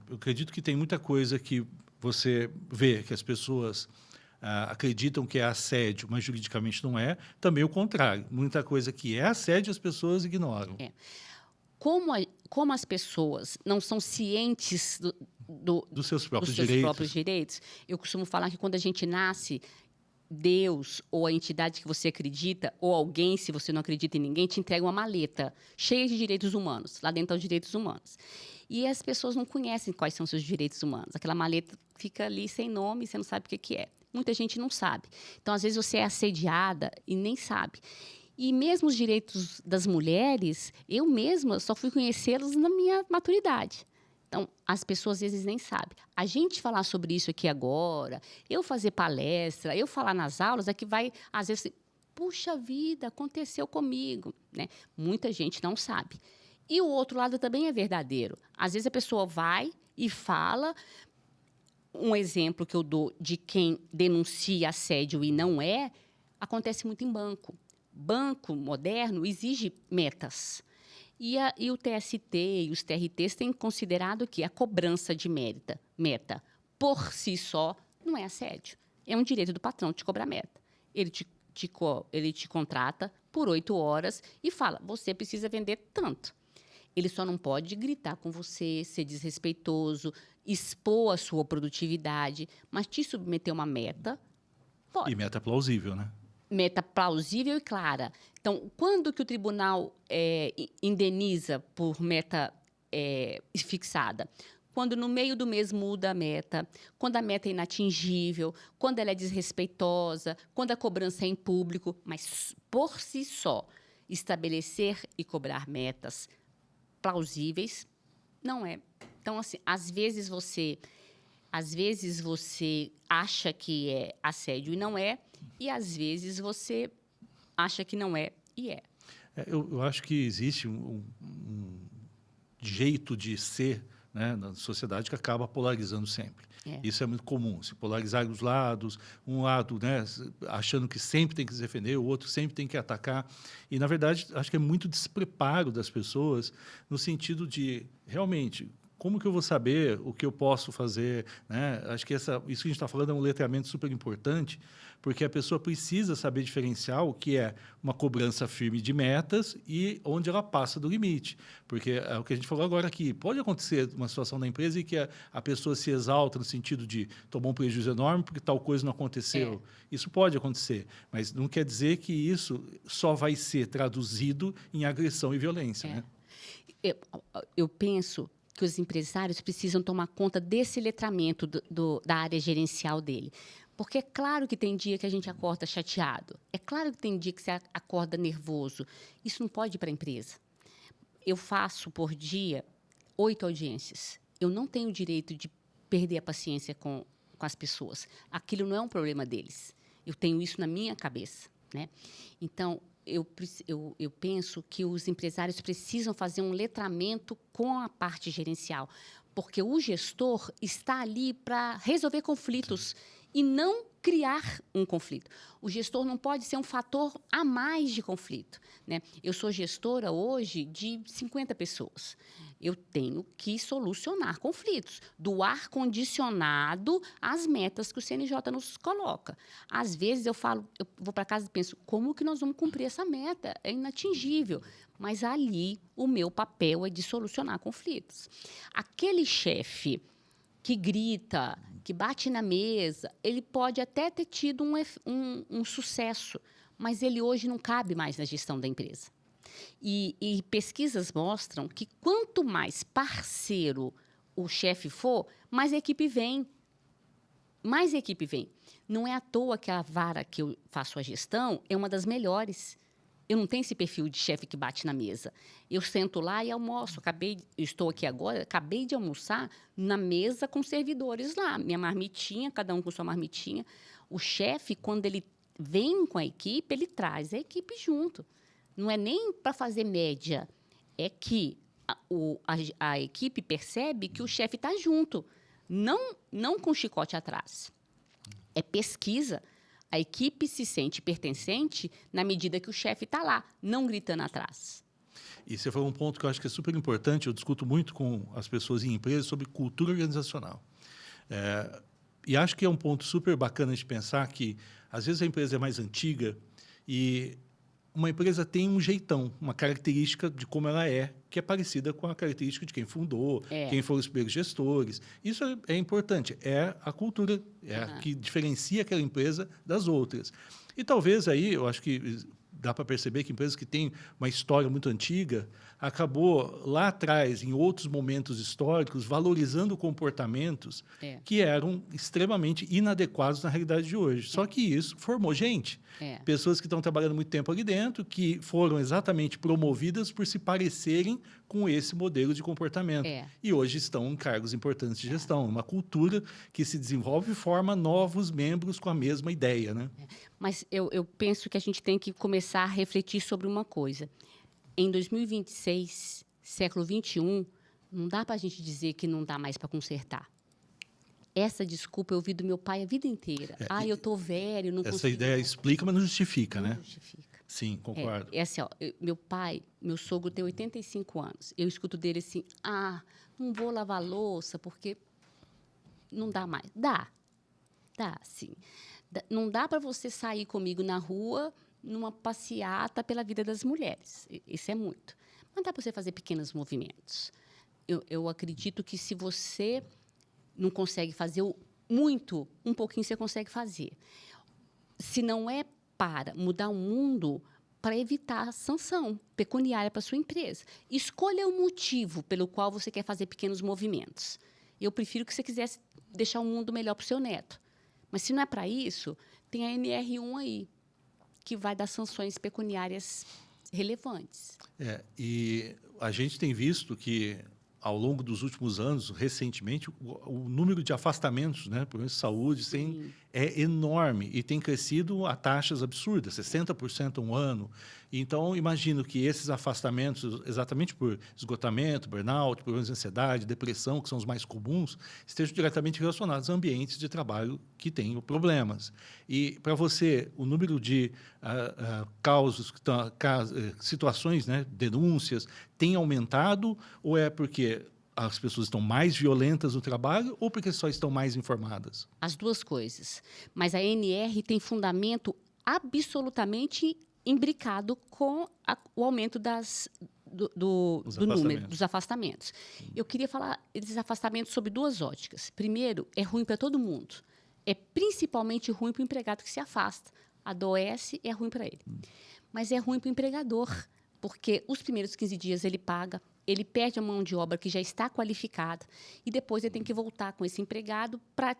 eu acredito que tem muita coisa que você vê que as pessoas acreditam que é assédio, mas juridicamente não é. Também o contrário. Muita coisa que é assédio, as pessoas ignoram. Como as pessoas não são cientes dos seus próprios direitos, eu costumo falar que quando a gente nasce, Deus ou a entidade que você acredita, ou alguém, se você não acredita em ninguém, te entrega uma maleta cheia de direitos humanos. Lá dentro estão os direitos humanos. E as pessoas não conhecem quais são os seus direitos humanos. Aquela maleta fica ali sem nome, você não sabe o que é. Muita gente não sabe. Então, às vezes, você é assediada e nem sabe. E mesmo os direitos das mulheres, eu mesma só fui conhecê-los na minha maturidade. Então, as pessoas às vezes nem sabem. A gente falar sobre isso aqui agora, eu fazer palestra, eu falar nas aulas, é que vai, às vezes, puxa vida, aconteceu comigo, né? Muita gente não sabe. E o outro lado também é verdadeiro. Às vezes a pessoa vai e fala. Um exemplo que eu dou de quem denuncia assédio e não acontece muito em banco. Banco moderno exige metas. E o TST e os TRTs têm considerado que a cobrança de meta, por si só, não é assédio. É um direito do patrão te cobrar meta. Ele te contrata por 8 horas e fala, você precisa vender tanto. Ele só não pode gritar com você, ser desrespeitoso, expor a sua produtividade, mas te submeter a uma meta, pode. E meta plausível, né? Meta plausível e clara. Então, quando que o tribunal indeniza por meta fixada? Quando no meio do mês muda a meta, quando a meta é inatingível, quando ela é desrespeitosa, quando a cobrança é em público, mas por si só, estabelecer e cobrar metas plausíveis não é. Então, assim, às vezes você acha que é assédio e não é, e às vezes você acha que não é e é. Eu acho que existe um jeito de ser, né, na sociedade que acaba polarizando sempre. Isso é muito comum, se polarizar os lados, um lado, né, achando que sempre tem que se defender, o outro sempre tem que atacar. E, na verdade, acho que é muito despreparo das pessoas no sentido de, realmente, como que eu vou saber o que eu posso fazer, né? Acho que isso que a gente está falando é um letramento super importante, porque a pessoa precisa saber diferenciar o que é uma cobrança firme de metas e onde ela passa do limite. Porque é o que a gente falou agora aqui. Pode acontecer uma situação na empresa em que a pessoa se exalta no sentido de tomar um prejuízo enorme porque tal coisa não aconteceu. Isso pode acontecer, mas não quer dizer que isso só vai ser traduzido em agressão e violência. Né? Eu penso que os empresários precisam tomar conta desse letramento da área gerencial dele. Porque é claro que tem dia que a gente acorda chateado. É claro que tem dia que você acorda nervoso. Isso não pode ir para a empresa. Eu faço, por dia, 8 audiências. Eu não tenho o direito de perder a paciência com as pessoas. Aquilo não é um problema deles. Eu tenho isso na minha cabeça, né? Então, eu penso que os empresários precisam fazer um letramento com a parte gerencial, porque o gestor está ali para resolver conflitos e não criar um conflito. O gestor não pode ser um fator a mais de conflito, né? Eu sou gestora hoje de 50 pessoas. Eu tenho que solucionar conflitos, do ar-condicionado às metas que o CNJ nos coloca. Às vezes eu vou para casa e penso, como que nós vamos cumprir essa meta? É inatingível. Mas ali o meu papel é de solucionar conflitos. Aquele chefe que grita, que bate na mesa, ele pode até ter tido um sucesso, mas ele hoje não cabe mais na gestão da empresa. E pesquisas mostram que quanto mais parceiro o chefe for, mais equipe vem. Mais equipe vem. Não é à toa que a vara que eu faço a gestão é uma das melhores. Eu não tenho esse perfil de chefe que bate na mesa. Eu sento lá e almoço. Estou aqui agora, acabei de almoçar na mesa com servidores lá. Minha marmitinha, cada um com sua marmitinha. O chefe, quando ele vem com a equipe, ele traz a equipe junto. Não é nem para fazer média. É que a equipe percebe que o chefe está junto. Não com chicote atrás. É pesquisa. A equipe se sente pertencente na medida que o chefe está lá, não gritando atrás. E você falou um ponto que eu acho que é super importante. Eu discuto muito com as pessoas em empresas sobre cultura organizacional. E acho que é um ponto super bacana de pensar que, às vezes, a empresa é mais antiga e uma empresa tem um jeitão, uma característica de como ela é, que é parecida com a característica de quem fundou, quem foram os primeiros gestores. Isso é importante, é a cultura, a que diferencia aquela empresa das outras. E talvez aí, eu acho que dá para perceber que empresas que têm uma história muito antiga acabou lá atrás, em outros momentos históricos, valorizando comportamentos que eram extremamente inadequados na realidade de hoje. Só que isso formou gente. Pessoas que estão trabalhando muito tempo ali dentro, que foram exatamente promovidas por se parecerem com esse modelo de comportamento. E hoje estão em cargos importantes de gestão. Uma cultura que se desenvolve e forma novos membros com a mesma ideia, né? Mas eu penso que a gente tem que começar a refletir sobre uma coisa. Em 2026, século XXI, não dá para a gente dizer que não dá mais para consertar. Essa desculpa eu ouvi do meu pai a vida inteira. Eu estou velho, não consigo. Essa ideia explica, mas não justifica, né? Não justifica. Sim, concordo. É assim, ó, meu sogro tem 85 anos. Eu escuto dele assim, não vou lavar louça porque não dá mais. Dá, sim. Não dá para você sair comigo na rua numa passeata pela vida das mulheres. Isso é muito. Mas dá para você fazer pequenos movimentos. Eu acredito que se você não consegue fazer muito, um pouquinho você consegue fazer. Se não é para mudar o mundo, para evitar a sanção pecuniária para sua empresa. Escolha o motivo pelo qual você quer fazer pequenos movimentos. Eu prefiro que você quisesse deixar o mundo melhor para o seu neto. Mas, se não é para isso, tem a NR1 aí, que vai dar sanções pecuniárias relevantes. E a gente tem visto que, ao longo dos últimos anos, recentemente, o número de afastamentos, né, por saúde, é enorme e tem crescido a taxas absurdas, 60% um ano. Então, imagino que esses afastamentos, exatamente por esgotamento, burnout, problemas de ansiedade, depressão, que são os mais comuns, estejam diretamente relacionados a ambientes de trabalho que têm problemas. E, para você, o número de causos, situações, né, denúncias, tem aumentado ou é porque as pessoas estão mais violentas no trabalho ou porque só estão mais informadas? As duas coisas. Mas a NR tem fundamento absolutamente imbricado com o aumento do número dos afastamentos. Eu queria falar desses afastamentos sob duas óticas. Primeiro, é ruim para todo mundo. É principalmente ruim para o empregado que se afasta. Adoece, é ruim para ele. Mas é ruim para o empregador, porque os primeiros 15 dias ele paga, ele perde a mão de obra que já está qualificada e depois ele tem que voltar com esse empregado para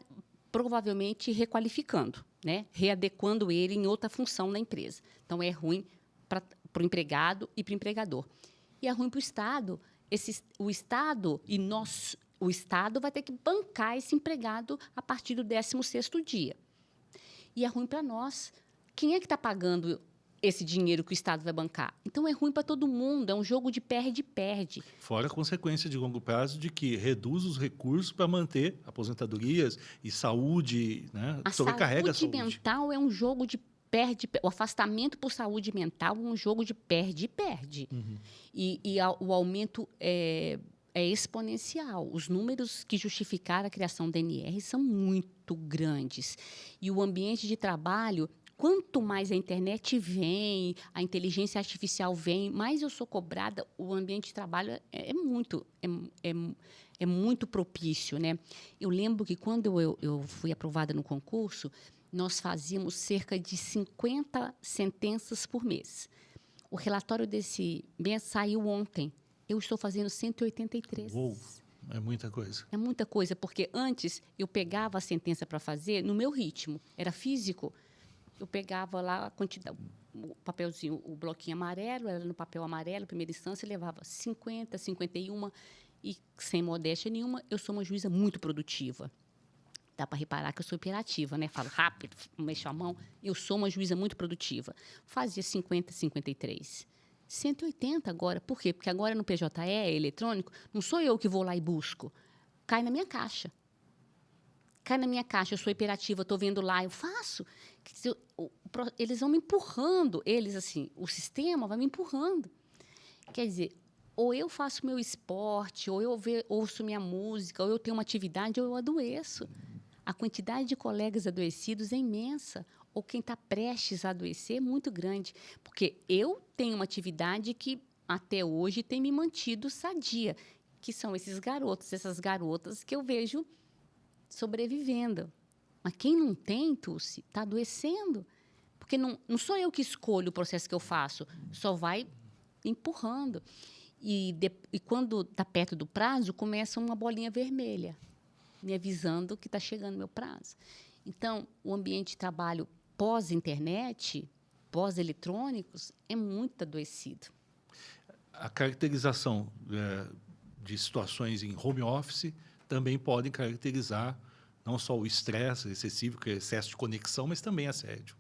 provavelmente requalificando, né? Readequando ele em outra função na empresa. Então, é ruim para o empregado e para o empregador. E é ruim para o Estado. O Estado vai ter que bancar esse empregado a partir do 16º dia. E é ruim para nós. Quem é que está pagando esse dinheiro que o Estado vai bancar? Então, é ruim para todo mundo, é um jogo de perde-perde. Fora a consequência de longo prazo de que reduz os recursos para manter aposentadorias e saúde, né? Sobrecarrega a saúde. Saúde mental é um jogo de o afastamento por saúde mental é um jogo de perde-perde. O aumento é exponencial. Os números que justificaram a criação da NR são muito grandes. E o ambiente de trabalho, quanto mais a internet vem, a inteligência artificial vem, mais eu sou cobrada. O ambiente de trabalho é muito propício, né? Eu lembro que, quando eu fui aprovada no concurso, nós fazíamos cerca de 50 sentenças por mês. O relatório desse mês saiu ontem. Eu estou fazendo 183. Uou, é muita coisa. É muita coisa, porque antes eu pegava a sentença para fazer no meu ritmo. Era físico. Eu pegava lá a quantidade, o papelzinho, o bloquinho amarelo, era no papel amarelo, primeira instância, levava 50, 51, e, sem modéstia nenhuma, eu sou uma juíza muito produtiva. Dá para reparar que eu sou hiperativa, né? Falo rápido, mexo a mão. Eu sou uma juíza muito produtiva. Fazia 50, 53. 180 agora. Por quê? Porque agora no PJE, eletrônico, não sou eu que vou lá e busco. Cai na minha caixa. Cai na minha caixa, eu sou hiperativa, estou vendo lá, eu faço. Eles vão me empurrando, o sistema vai me empurrando. Quer dizer, ou eu faço meu esporte, ou eu ouço minha música, ou eu tenho uma atividade, ou eu adoeço. A quantidade de colegas adoecidos é imensa, ou quem está prestes a adoecer é muito grande, porque eu tenho uma atividade que, até hoje, tem me mantido sadia, que são esses garotos, essas garotas que eu vejo sobrevivendo. Mas quem não tem, Tulsi, está adoecendo. Porque não sou eu que escolho o processo que eu faço, só vai empurrando. E quando está perto do prazo, começa uma bolinha vermelha, me avisando que está chegando o meu prazo. Então, o ambiente de trabalho pós-internet, pós-eletrônicos, é muito adoecido. A caracterização de situações em home office também podem caracterizar não só o estresse excessivo, que é excesso de conexão, mas também assédio.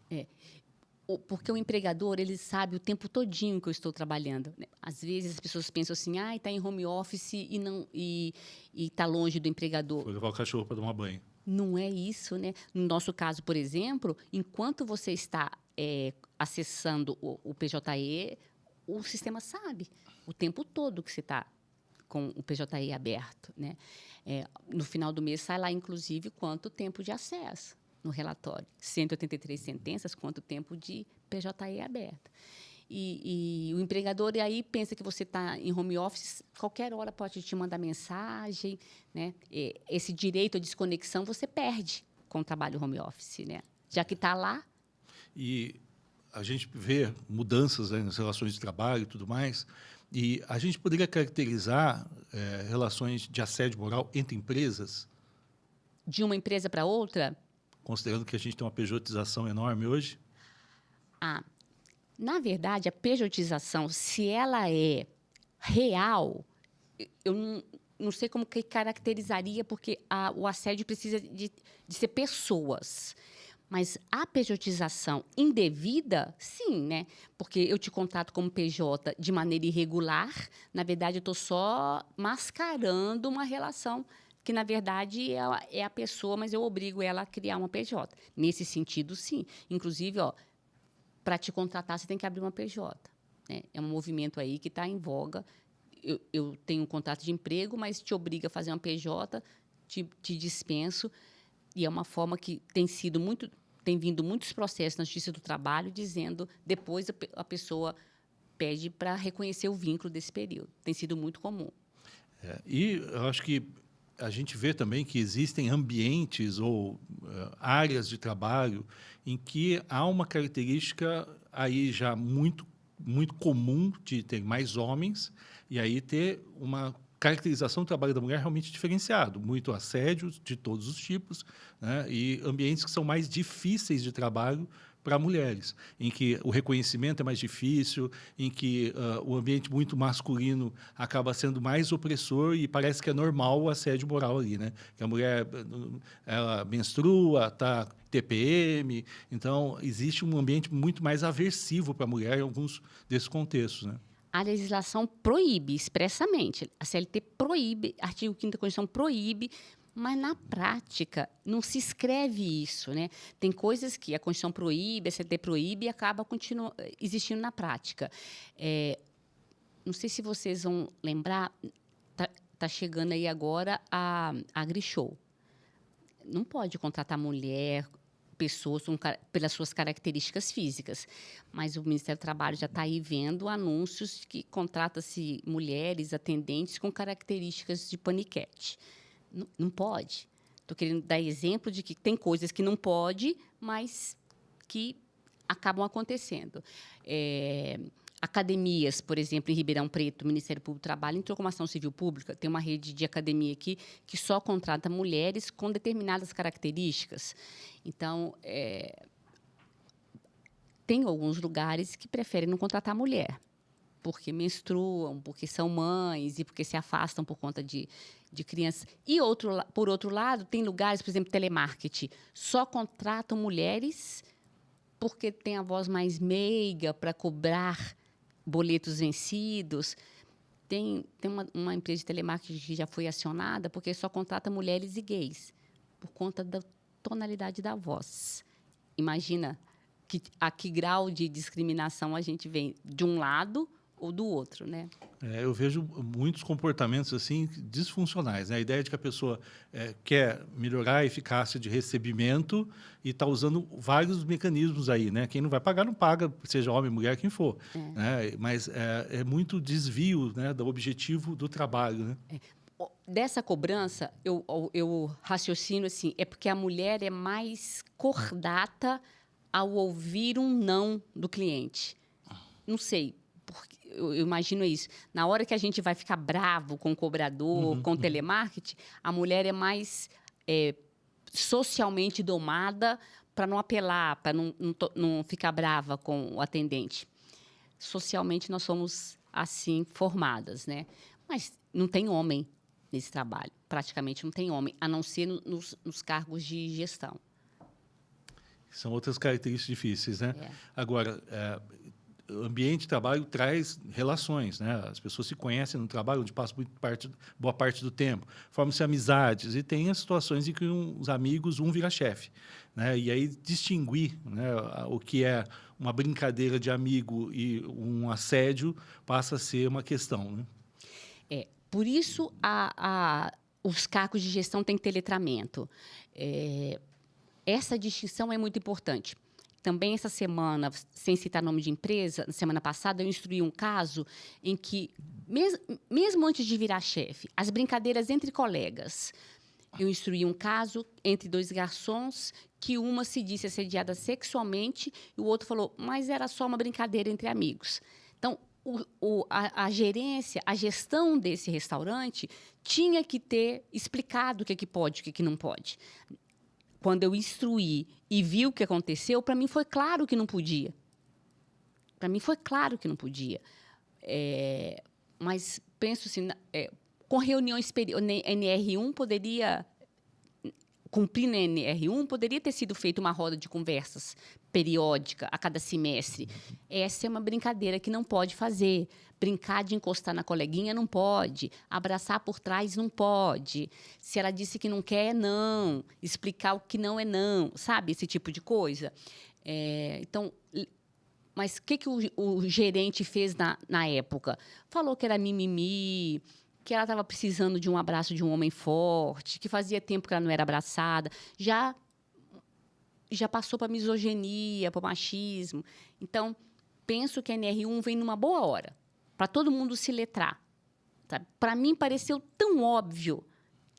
Porque o empregador, ele sabe o tempo todinho que eu estou trabalhando. Às vezes as pessoas pensam assim, está em home office e está longe do empregador. Foi levar o cachorro para tomar banho. Não é isso, né? No nosso caso, por exemplo, enquanto você está acessando o PJE, o sistema sabe o tempo todo que você está com o PJE aberto, né? No final do mês sai lá, inclusive, quanto tempo de acesso no relatório. 183 sentenças, quanto tempo de PJE aberto. e o empregador aí pensa que você está em home office, qualquer hora pode te mandar mensagem, né? Esse direito à desconexão você perde com o trabalho home office, né? Já que está lá. E a gente vê mudanças, né, nas relações de trabalho e tudo mais, e a gente poderia caracterizar relações de assédio moral entre empresas? De uma empresa para outra? Considerando que a gente tem uma pejotização enorme hoje? Na verdade, a pejotização, se ela é real, eu não sei como que caracterizaria, porque o assédio precisa de ser pessoas. Mas a pejotização indevida, sim, né? Porque eu te contrato como PJ de maneira irregular, na verdade, eu estou só mascarando uma relação que, na verdade, ela é a pessoa, mas eu obrigo ela a criar uma PJ. Nesse sentido, sim. Inclusive, para te contratar, você tem que abrir uma PJ. Né? É um movimento aí que está em voga. Eu tenho um contrato de emprego, mas te obriga a fazer uma PJ, te dispenso. E é uma forma que tem vindo muitos processos na Justiça do Trabalho dizendo, depois a pessoa pede para reconhecer o vínculo desse período. Tem sido muito comum. E eu acho que a gente vê também que existem ambientes ou áreas de trabalho em que há uma característica aí já muito, muito comum de ter mais homens e aí ter uma caracterização do trabalho da mulher realmente diferenciado, muito assédio de todos os tipos, né? E ambientes que são mais difíceis de trabalho para mulheres, em que o reconhecimento é mais difícil, em que o ambiente muito masculino acaba sendo mais opressor e parece que é normal o assédio moral ali, né? Que a mulher ela menstrua, está TPM, então existe um ambiente muito mais aversivo para a mulher em alguns desses contextos, né? A legislação proíbe expressamente, a CLT proíbe, artigo 5º da Constituição proíbe, mas na prática não se escreve isso, né? Tem coisas que a Constituição proíbe, a CLT proíbe e acaba existindo na prática. Não sei se vocês vão lembrar, tá chegando aí agora a AgriShow. Não pode contratar mulher, pessoas pelas suas características físicas. Mas o Ministério do Trabalho já está aí vendo anúncios que contrata-se mulheres atendentes com características de paniquete. Não pode. Estou querendo dar exemplo de que tem coisas que não pode, mas que acabam acontecendo. Academias, por exemplo, em Ribeirão Preto, o Ministério Público do Trabalho entrou com uma ação civil pública, tem uma rede de academia aqui que só contrata mulheres com determinadas características. Então, tem alguns lugares que preferem não contratar mulher, porque menstruam, porque são mães e porque se afastam por conta de crianças. E, por outro lado, tem lugares, por exemplo, telemarketing, só contratam mulheres porque tem a voz mais meiga para cobrar boletos vencidos. Tem uma empresa de telemarketing que já foi acionada porque só contrata mulheres e gays, por conta da tonalidade da voz. Imagina a que grau de discriminação a gente vem de um lado ou do outro, né? Eu vejo muitos comportamentos assim disfuncionais, né? A ideia de que a pessoa quer melhorar a eficácia de recebimento e está usando vários mecanismos aí, né? Quem não vai pagar, não paga, seja homem, mulher, quem for. Né? Mas é muito desvio, né, do objetivo do trabalho, né? Dessa cobrança, eu raciocino assim, é porque a mulher é mais cordata ao ouvir um não do cliente. Não sei, porque eu imagino isso. Na hora que a gente vai ficar bravo com o cobrador, com o telemarketing, a mulher é mais socialmente domada para não apelar, para não ficar brava com o atendente. Socialmente, nós somos assim formadas, né? Mas não tem homem nesse trabalho. Praticamente não tem homem, a não ser nos cargos de gestão. São outras características difíceis, né? Agora, o ambiente de trabalho traz relações, né? As pessoas se conhecem no trabalho, onde passam boa parte do tempo, formam-se amizades e tem as situações em que os amigos, um vira chefe, né? E aí distinguir, né, o que é uma brincadeira de amigo e um assédio passa a ser uma questão, né? Por isso, os cargos de gestão têm que ter letramento. Essa distinção é muito importante. também essa semana, sem citar nome de empresa, na semana passada, eu instruí um caso em que, mesmo antes de virar chefe, as brincadeiras entre colegas. Eu instruí um caso entre 2 garçons que uma se disse assediada sexualmente e o outro falou, mas era só uma brincadeira entre amigos. Então, a gerência, a gestão desse restaurante tinha que ter explicado o que pode e o que não pode. Quando eu instruí e vi o que aconteceu, para mim foi claro que não podia. Para mim foi claro que não podia. Mas penso assim, com reuniões NR1 poderia cumprir na NR1, poderia ter sido feita uma roda de conversas periódica a cada semestre. Essa é uma brincadeira que não pode fazer. Brincar de encostar na coleguinha não pode. Abraçar por trás não pode. Se ela disse que não quer, é não. Explicar o que não é não. Sabe? Esse tipo de coisa. Então, mas o que o gerente fez na época? Falou que era mimimi, que ela estava precisando de um abraço de um homem forte, que fazia tempo que ela não era abraçada. Já passou para misoginia, para machismo. Então, penso que a NR1 vem numa boa hora, para todo mundo se letrar. Para mim, pareceu tão óbvio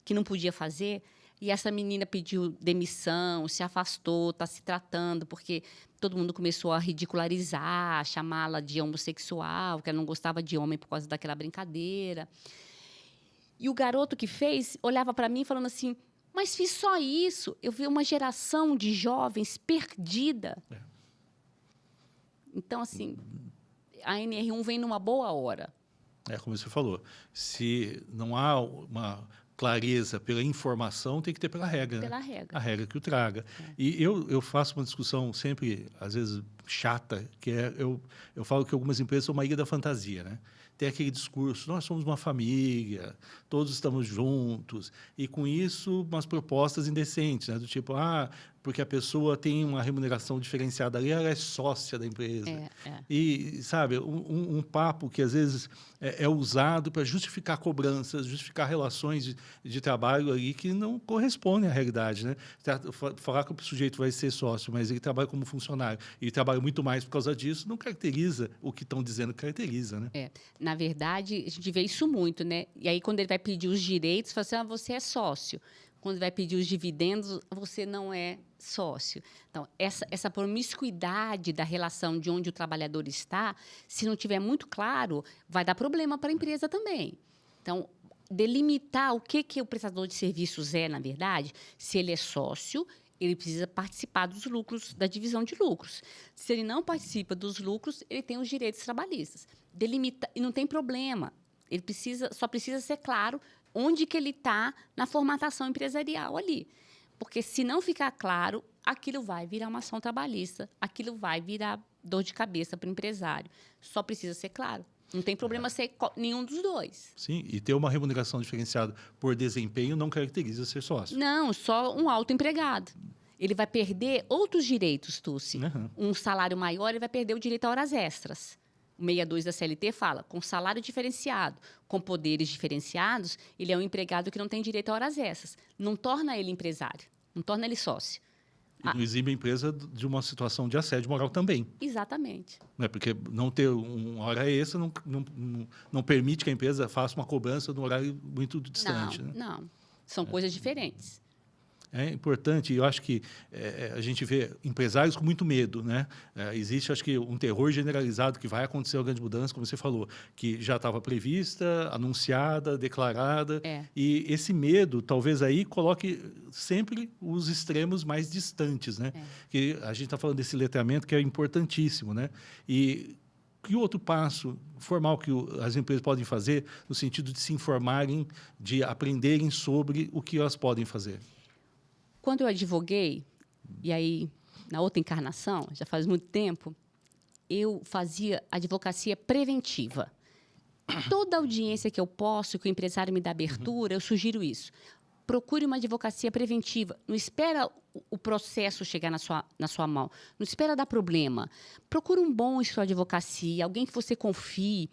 que não podia fazer, e essa menina pediu demissão, se afastou, está se tratando, porque todo mundo começou a ridicularizar, chamá-la de homossexual, que ela não gostava de homem por causa daquela brincadeira. E o garoto que fez olhava para mim falando assim, mas fiz só isso. Eu vi uma geração de jovens perdida. Então, assim, a NR1 vem numa boa hora. Como você falou, se não há uma clareza pela informação, tem que ter pela regra. Pela né? regra. A regra que o traga. E eu faço uma discussão sempre, às vezes, chata, que eu falo que algumas empresas são uma ilha da fantasia, né? Tem aquele discurso, nós somos uma família, todos estamos juntos, e com isso umas propostas indecentes, né? Do tipo, porque a pessoa tem uma remuneração diferenciada ali, ela é sócia da empresa. E, sabe, um papo que às vezes é usado para justificar cobranças, justificar relações de trabalho ali que não correspondem à realidade, né? Falar que o sujeito vai ser sócio, mas ele trabalha como funcionário, e ele trabalha muito mais por causa disso, não caracteriza o que estão dizendo que caracteriza, né? Na verdade, a gente vê isso muito, né? E aí, quando ele vai pedir os direitos, fala assim, você é sócio. Quando vai pedir os dividendos, você não é sócio. Então, essa promiscuidade da relação de onde o trabalhador está, se não tiver muito claro, vai dar problema para a empresa também. Então, delimitar o que o prestador de serviços é, na verdade, se ele é sócio, ele precisa participar dos lucros, da divisão de lucros. Se ele não participa dos lucros, ele tem os direitos trabalhistas. Delimita, e não tem problema. Ele só precisa ser claro onde que ele está na formatação empresarial ali. Porque, se não ficar claro, aquilo vai virar uma ação trabalhista, aquilo vai virar dor de cabeça para o empresário. Só precisa ser claro. Não tem problema ser nenhum dos dois. Sim, e ter uma remuneração diferenciada por desempenho não caracteriza ser sócio. Não, só um autoempregado. Ele vai perder outros direitos, Tussi. Um salário maior, ele vai perder o direito a horas extras. O 62 da CLT fala, com salário diferenciado, com poderes diferenciados, ele é um empregado que não tem direito a horas extras. Não torna ele empresário, não torna ele sócio. E não exibe a empresa de uma situação de assédio moral também. Exatamente. Porque não ter uma hora extra não permite que a empresa faça uma cobrança num horário muito distante. Não. São coisas diferentes. É importante, e eu acho que a gente vê empresários com muito medo, né? Existe, acho que, um terror generalizado que vai acontecer uma grande mudança, como você falou, que já estava prevista, anunciada, declarada, e esse medo, talvez aí, coloque sempre os extremos mais distantes, né? Que a gente está falando desse letramento que é importantíssimo, né? E outro passo formal que as empresas podem fazer no sentido de se informarem, de aprenderem sobre o que elas podem fazer? Quando eu advoguei, e aí, na outra encarnação, já faz muito tempo, eu fazia advocacia preventiva. Toda audiência que eu posso, que o empresário me dá abertura, eu sugiro isso. Procure uma advocacia preventiva. Não espera o processo chegar na sua mão. Não espera dar problema. Procure um bom escritório de advocacia, alguém que você confie,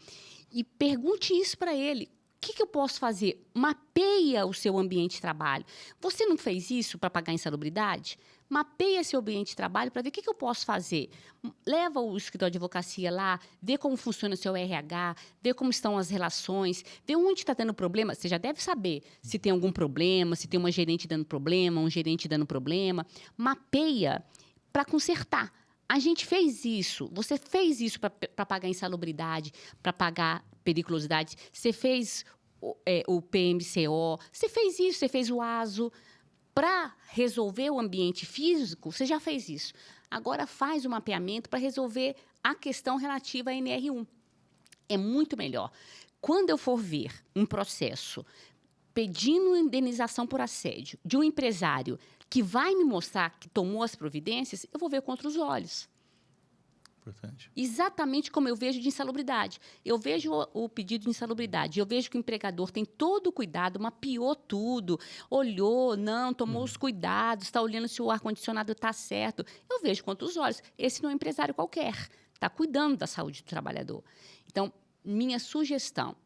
e pergunte isso para ele. O que eu posso fazer? Mapeia o seu ambiente de trabalho. Você não fez isso para pagar insalubridade? Mapeia seu ambiente de trabalho para ver o que eu posso fazer. Leva o escritório de advocacia lá, vê como funciona o seu RH, vê como estão as relações, vê onde está tendo problema. Você já deve saber se tem algum problema, se tem uma gerente dando problema, um gerente dando problema. Mapeia para consertar. A gente fez isso. Você fez isso para pagar insalubridade, para pagar periculosidade. Você fez o PMCO, você fez isso, você fez o ASO. Para resolver o ambiente físico, você já fez isso. Agora faz o mapeamento para resolver a questão relativa à NR1. É muito melhor. Quando eu for ver um processo pedindo indenização por assédio de um empresário que vai me mostrar que tomou as providências, eu vou ver com outros olhos. Importante. Exatamente como eu vejo de insalubridade. Eu vejo o pedido de insalubridade, eu vejo que o empregador tem todo o cuidado, mapeou tudo, olhou, não, tomou os cuidados, está olhando se o ar-condicionado está certo. Eu vejo com outros olhos. Esse não é um empresário qualquer, está cuidando da saúde do trabalhador. Então, minha sugestão,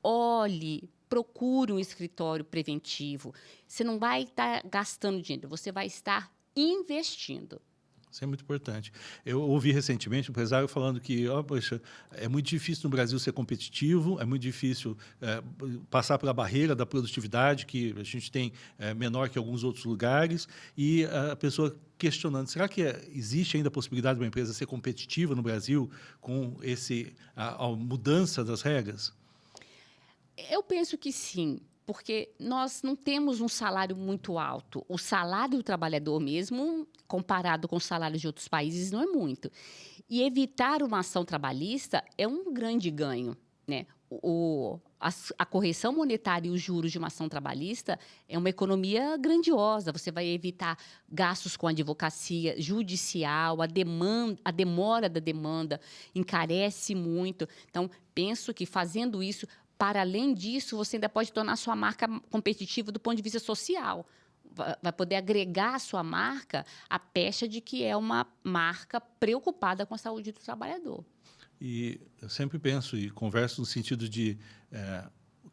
olhe, procure um escritório preventivo. Você não vai estar gastando dinheiro, você vai estar investindo. Isso é muito importante. Eu ouvi recentemente um empresário falando que poxa, é muito difícil no Brasil ser competitivo, é muito difícil passar pela barreira da produtividade, que a gente tem menor que alguns outros lugares, e a pessoa questionando, será que existe ainda a possibilidade de uma empresa ser competitiva no Brasil com a mudança das regras? Eu penso que sim, porque nós não temos um salário muito alto. O salário do trabalhador mesmo, comparado com os salários de outros países, não é muito. E evitar uma ação trabalhista é um grande ganho, né? A correção monetária e os juros de uma ação trabalhista é uma economia grandiosa. Você vai evitar gastos com advocacia judicial, a demora da demanda encarece muito. Então, penso que fazendo isso, para além disso, você ainda pode tornar sua marca competitiva do ponto de vista social. Vai poder agregar à sua marca a pecha de que é uma marca preocupada com a saúde do trabalhador. E eu sempre penso e converso no sentido de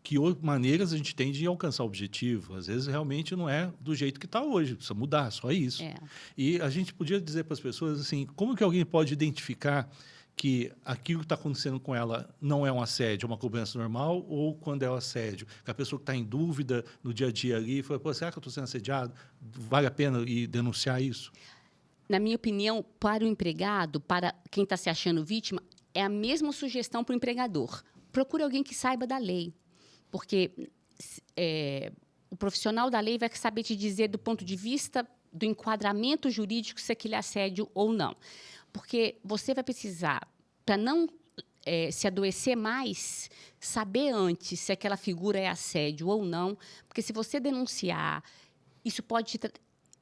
que maneiras a gente tem de alcançar o objetivo. Às vezes, realmente, não é do jeito que está hoje, precisa mudar, só isso. E a gente podia dizer para as pessoas assim, como que alguém pode identificar que aquilo que está acontecendo com ela não é um assédio, é uma cobrança normal, ou quando é um assédio, que a pessoa que está em dúvida no dia a dia ali, fala, será que eu estou sendo assediado? Vale a pena ir denunciar isso? Na minha opinião, para o empregado, para quem está se achando vítima, é a mesma sugestão para o empregador. Procure alguém que saiba da lei, porque o profissional da lei vai saber te dizer do ponto de vista do enquadramento jurídico se aquele é assédio ou não. Porque você vai precisar, para não se adoecer mais, saber antes se aquela figura é assédio ou não, porque se você denunciar, isso pode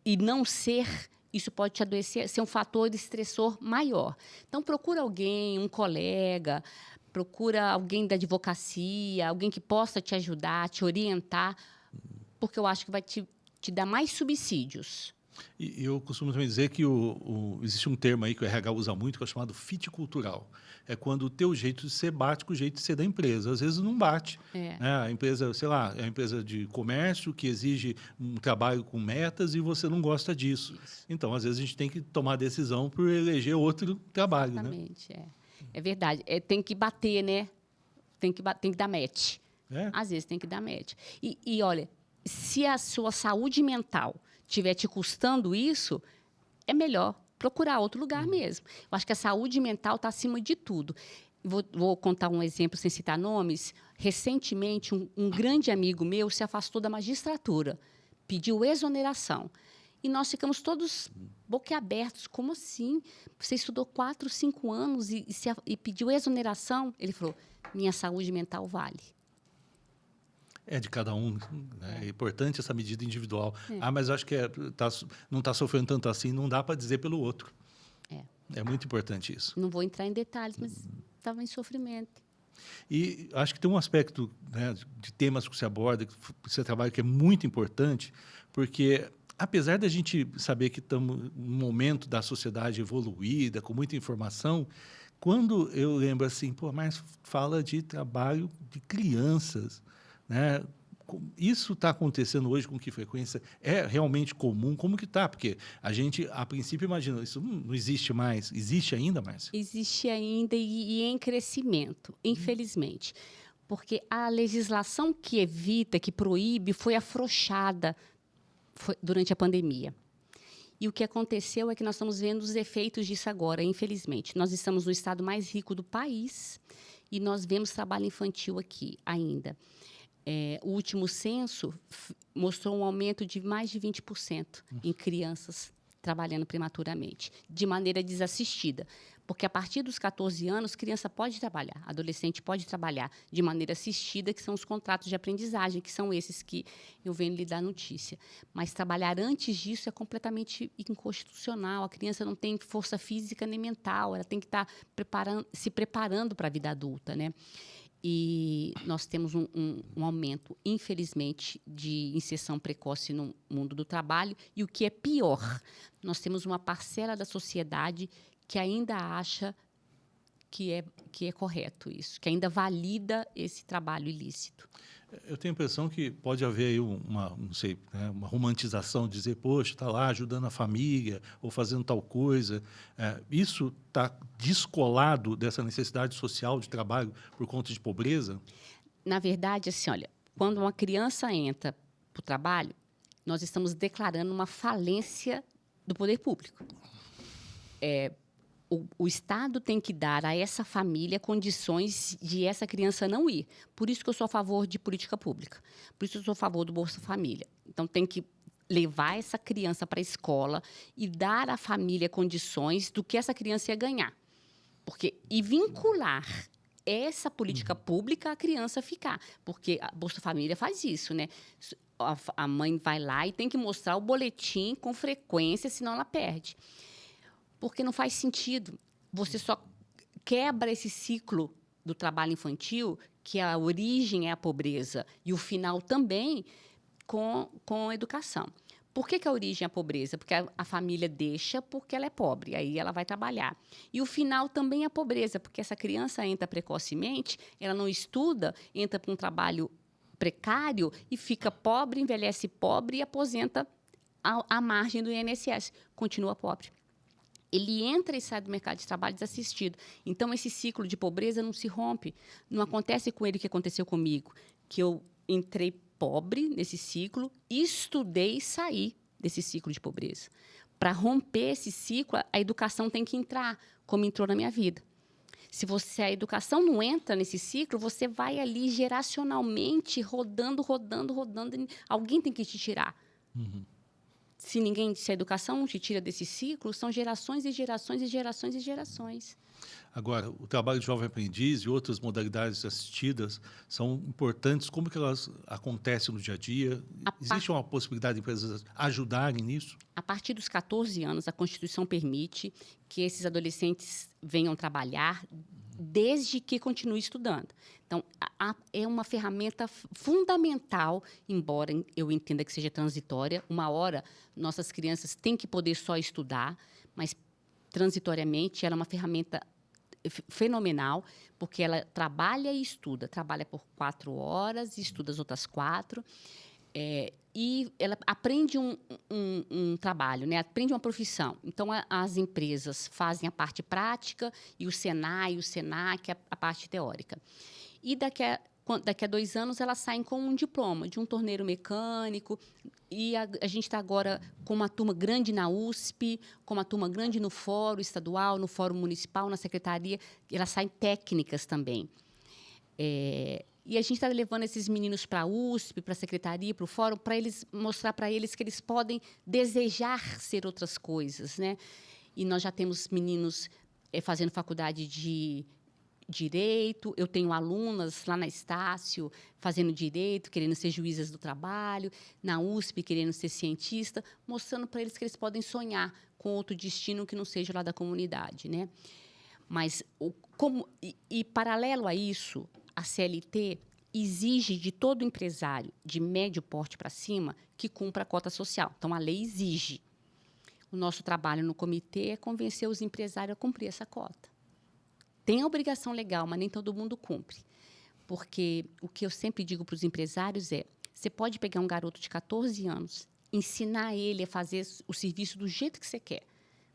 e não ser, isso pode te adoecer, ser um fator estressor maior. Então, procura alguém, um colega, procura alguém da advocacia, alguém que possa te ajudar, te orientar, porque eu acho que vai te dar mais subsídios. E eu costumo também dizer que existe um termo aí que o RH usa muito, que é chamado fit cultural. É quando o teu jeito de ser bate com o jeito de ser da empresa. Às vezes não bate. Né? A empresa, sei lá, é uma empresa de comércio que exige um trabalho com metas e você não gosta disso. Isso. Então, às vezes, a gente tem que tomar a decisão por eleger outro trabalho. Exatamente, né? É verdade. Tem que bater, né? Tem que dar match. Às vezes tem que dar match. E olha, se a sua saúde mental estiver te custando isso, é melhor procurar outro lugar mesmo. Eu acho que a saúde mental está acima de tudo. Vou contar um exemplo sem citar nomes. Recentemente, um grande amigo meu se afastou da magistratura, pediu exoneração. E nós ficamos todos boquiabertos. Como assim? Você estudou 4, 5 anos e pediu exoneração? Ele falou, minha saúde mental vale. É de cada um, né? É importante essa medida individual. Mas acho que não está sofrendo tanto assim, não dá para dizer pelo outro. É muito importante isso. Não vou entrar em detalhes, mas estava em sofrimento. E acho que tem um aspecto, né, de temas que você aborda, que você trabalha, que é muito importante, porque apesar da gente saber que estamos num momento da sociedade evoluída, com muita informação, quando eu lembro assim, mas fala de trabalho de crianças, né? Isso está acontecendo hoje com que frequência? É realmente comum? Como que está? Porque a gente, a princípio, imagina, isso não existe mais. Existe ainda, Márcia? Existe ainda e em crescimento, infelizmente. Porque a legislação que evita, que proíbe, foi afrouxada durante a pandemia. E o que aconteceu é que nós estamos vendo os efeitos disso agora, infelizmente. Nós estamos no estado mais rico do país e nós vemos trabalho infantil aqui ainda. O último censo mostrou um aumento de mais de 20% em crianças trabalhando prematuramente, de maneira desassistida. Porque, a partir dos 14 anos, criança pode trabalhar, adolescente pode trabalhar de maneira assistida, que são os contratos de aprendizagem, que são esses que eu venho lhe dar notícia. Mas trabalhar antes disso é completamente inconstitucional. A criança não tem força física nem mental, ela tem que estar se preparando para a vida adulta, né? E nós temos um aumento, infelizmente, de inserção precoce no mundo do trabalho. E o que é pior, nós temos uma parcela da sociedade que ainda acha que é correto isso, que ainda valida esse trabalho ilícito. Eu tenho a impressão que pode haver aí não sei, né, uma romantização, dizer, poxa, está lá ajudando a família ou fazendo tal coisa. Isso está descolado dessa necessidade social de trabalho por conta de pobreza? Na verdade, assim, olha, quando uma criança entra para o trabalho, nós estamos declarando uma falência do poder público. O Estado tem que dar a essa família condições de essa criança não ir. Por isso que eu sou a favor de política pública. Por isso que eu sou a favor do Bolsa Família. Então, tem que levar essa criança para a escola e dar à família condições do que essa criança ia ganhar. E vincular essa política pública à criança ficar. Porque a Bolsa Família faz isso, né? A mãe vai lá e tem que mostrar o boletim com frequência, senão ela perde. Porque não faz sentido. Você só quebra esse ciclo do trabalho infantil, que a origem é a pobreza e o final também, com a educação. Por que a origem é a pobreza? Porque a família deixa porque ela é pobre, aí ela vai trabalhar. E o final também é a pobreza, porque essa criança entra precocemente, ela não estuda, entra para um trabalho precário e fica pobre, envelhece pobre e aposenta à margem do INSS. Continua pobre. Ele entra e sai do mercado de trabalho desassistido. Então, esse ciclo de pobreza não se rompe. Não acontece com ele o que aconteceu comigo, que eu entrei pobre nesse ciclo, estudei e saí desse ciclo de pobreza. Para romper esse ciclo, a educação tem que entrar, como entrou na minha vida. Se a educação não entra nesse ciclo, você vai ali geracionalmente rodando. Alguém tem que te tirar. Uhum. Se a educação não te tira desse ciclo, são gerações e gerações e gerações e gerações. Agora, o trabalho de jovem aprendiz e outras modalidades assistidas são importantes. Como que elas acontecem no dia a dia? Existe uma possibilidade de empresas ajudarem nisso? A partir dos 14 anos, a Constituição permite que esses adolescentes venham trabalhar desde que continuem estudando. Então, é uma ferramenta fundamental, embora eu entenda que seja transitória. Uma hora, nossas crianças têm que poder só estudar, mas, transitoriamente, ela é uma ferramenta fenomenal, porque ela trabalha e estuda. Trabalha por 4 horas, estuda as outras 4. E ela aprende um trabalho, né? Aprende uma profissão. Então, as empresas fazem a parte prática e o Senai, o Senac, a parte teórica. E daqui a 2 anos, elas saem com um diploma de um torneiro mecânico. E a gente está agora com uma turma grande na USP, com uma turma grande no Fórum Estadual, no Fórum Municipal, na Secretaria. E elas saem técnicas também. E a gente está levando esses meninos para a USP, para a Secretaria, para o Fórum, para mostrar para eles que eles podem desejar ser outras coisas, né? E nós já temos meninos fazendo faculdade de Direito, eu tenho alunas lá na Estácio fazendo Direito, querendo ser juízas do trabalho, na USP querendo ser cientista, mostrando para eles que eles podem sonhar com outro destino que não seja lá da comunidade, né? Mas, paralelo a isso, a CLT exige de todo empresário de médio porte para cima que cumpra a cota social. Então, a lei exige. O nosso trabalho no comitê é convencer os empresários a cumprir essa cota. Tem a obrigação legal, mas nem todo mundo cumpre. Porque o que eu sempre digo para os empresários é, Você pode pegar um garoto de 14 anos, ensinar ele a fazer o serviço do jeito que você quer.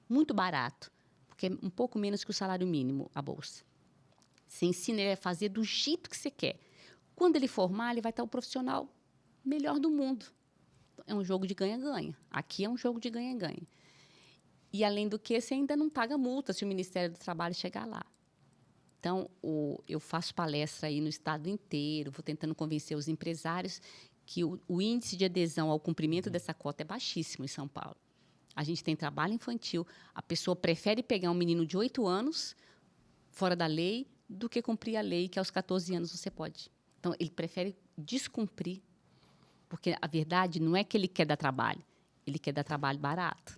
Muito barato, porque é um pouco menos que o salário mínimo, a bolsa. Você ensina ele a fazer do jeito que você quer. Quando ele formar, ele vai estar o profissional melhor do mundo. É um jogo de ganha-ganha. Aqui é um jogo de ganha-ganha. E, além do que, você ainda não paga multa se o Ministério do Trabalho chegar lá. Então, eu faço palestra aí no estado inteiro, vou tentando convencer os empresários que o índice de adesão ao cumprimento dessa cota é baixíssimo em São Paulo. A gente tem trabalho infantil. A pessoa prefere pegar um menino de 8 anos, fora da lei, do que cumprir a lei, que aos 14 anos você pode. Então, ele prefere descumprir, porque a verdade não é que ele quer dar trabalho, ele quer dar trabalho barato.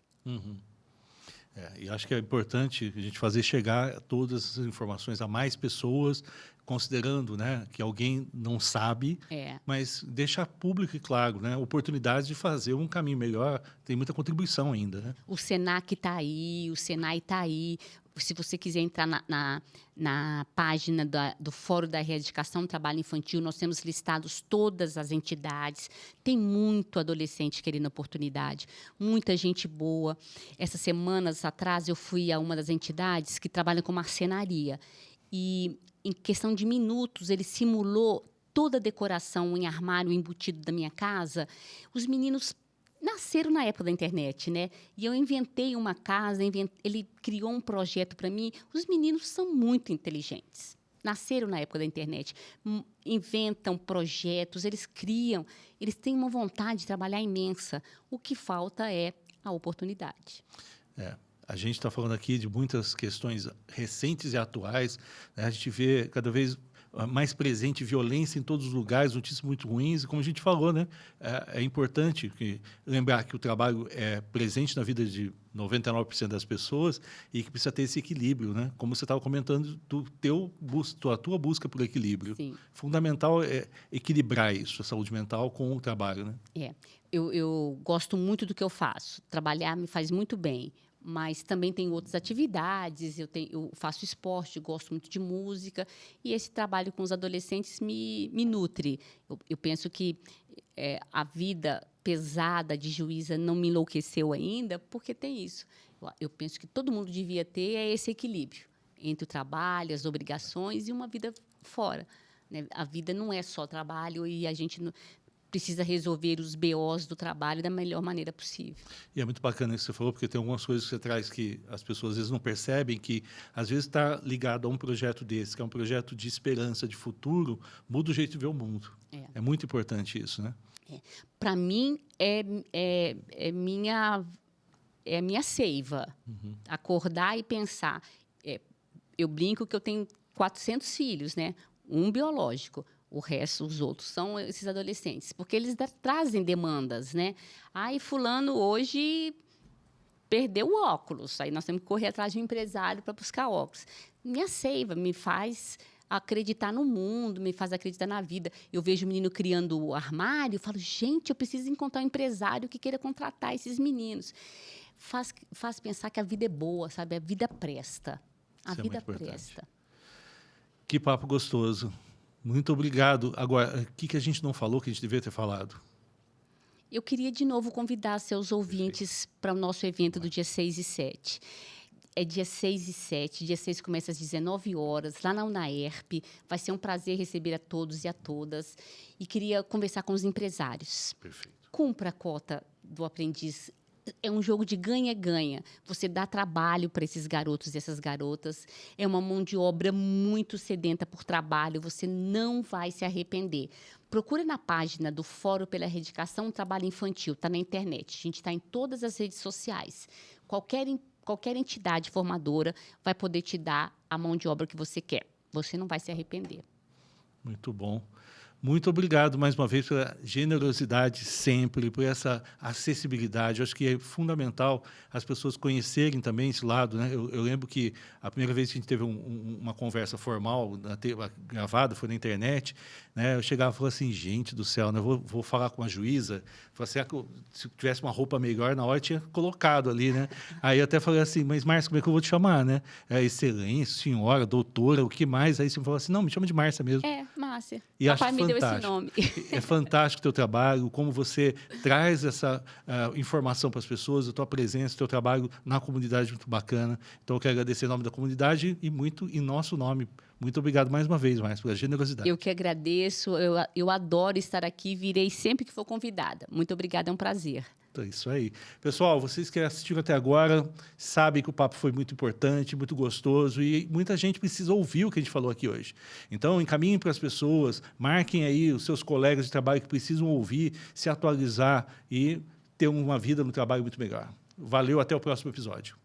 E acho que é importante a gente fazer chegar todas essas informações a mais pessoas, considerando, né, que alguém não sabe, mas deixar público e claro, né, oportunidades de fazer um caminho melhor. Tem muita contribuição ainda, né? O Senac está aí, o Senai está aí. Se você quiser entrar na página do Fórum da Erradicação do Trabalho Infantil, nós temos listados todas as entidades. Tem muito adolescente querendo oportunidade, muita gente boa. Essas semanas atrás, eu fui a uma das entidades que trabalha com marcenaria. E, em questão de minutos, ele simulou toda a decoração em armário embutido da minha casa. Os meninos nasceram na época da internet, né? E eu inventei uma casa, ele criou um projeto para mim. Os meninos são muito inteligentes. Nasceram na época da internet, inventam projetos, eles criam, eles têm uma vontade de trabalhar imensa. O que falta é a oportunidade. A gente está falando aqui de muitas questões recentes e atuais, né? A gente vê cada vez mais presente violência em todos os lugares, notícias muito ruins, e como a gente falou, né, é importante lembrar que o trabalho é presente na vida de 99% das pessoas e que precisa ter esse equilíbrio, né? Como você estava comentando, a tua busca por equilíbrio. Sim. Fundamental é equilibrar isso, a saúde mental com o trabalho, né? Eu gosto muito do que eu faço. Trabalhar me faz muito bem. Mas também tem outras atividades, eu faço esporte, gosto muito de música, e esse trabalho com os adolescentes me nutre. Eu penso que a vida pesada de juíza não me enlouqueceu ainda, porque tem isso. Eu penso que todo mundo devia ter esse equilíbrio entre o trabalho, as obrigações e uma vida fora, né? A vida não é só trabalho e a gente precisa resolver os BOs do trabalho da melhor maneira possível. E é muito bacana isso que você falou, porque tem algumas coisas que você traz que as pessoas às vezes não percebem, que às vezes está ligado a um projeto desse, que é um projeto de esperança, de futuro, muda o jeito de ver o mundo. É muito importante isso, né? Para mim, é minha seiva. Acordar e pensar. Eu brinco que eu tenho 400 filhos, né? Um biológico. O resto, os outros, são esses adolescentes, porque eles trazem demandas, né? E fulano hoje perdeu o óculos, aí nós temos que correr atrás de um empresário para buscar óculos. Minha seiva me faz acreditar no mundo, me faz acreditar na vida. Eu vejo o menino criando o armário, eu falo, gente, eu preciso encontrar um empresário que queira contratar esses meninos. Faz pensar que a vida é boa, sabe? A vida presta. A vida presta. Que papo gostoso. Muito obrigado. Agora, o que a gente não falou que a gente deveria ter falado? Eu queria, de novo, convidar seus ouvintes para o nosso evento do dia 6 e 7. É dia 6 e 7. Dia 6 começa às 19 horas, lá na UNAERP. Vai ser um prazer receber a todos e a todas. E queria conversar com os empresários. Perfeito. Cumpra a cota do aprendiz. É um jogo de ganha-ganha. Você dá trabalho para esses garotos e essas garotas. É uma mão de obra muito sedenta por trabalho. Você não vai se arrepender. Procure na página do Fórum pela Erradicação do Trabalho Infantil. Está na internet. A gente está em todas as redes sociais. Qualquer entidade formadora vai poder te dar a mão de obra que você quer. Você não vai se arrepender. Muito bom. Muito obrigado mais uma vez pela generosidade sempre, por essa acessibilidade. Eu acho que é fundamental as pessoas conhecerem também esse lado, né? Eu lembro que a primeira vez que a gente teve uma conversa formal, gravada, foi na internet, né? Eu chegava e falava assim, gente do céu, né? Vou falar com a juíza. Falei assim, se tivesse uma roupa melhor, na hora tinha colocado ali, né? Aí eu até falei assim, mas Márcia, como é que eu vou te chamar, né? Excelência, senhora, doutora, o que mais? Aí você falou assim, não, me chama de Márcia mesmo. Márcia. Márcia. E Papai acho me deu esse fantástico. nome. É fantástico o teu trabalho, como você traz essa informação para as pessoas, a tua presença, o teu trabalho na comunidade muito bacana. Então, eu quero agradecer em nome da comunidade e muito em nosso nome. Muito obrigado mais uma vez, Márcia, pela generosidade. Eu que agradeço, eu adoro estar aqui, virei sempre que for convidada. Muito obrigada, é um prazer. É isso aí. Pessoal, vocês que assistiram até agora sabem que o papo foi muito importante, muito gostoso e muita gente precisa ouvir o que a gente falou aqui hoje. Então, encaminhem para as pessoas, marquem aí os seus colegas de trabalho que precisam ouvir, se atualizar e ter uma vida no trabalho muito melhor. Valeu, até o próximo episódio.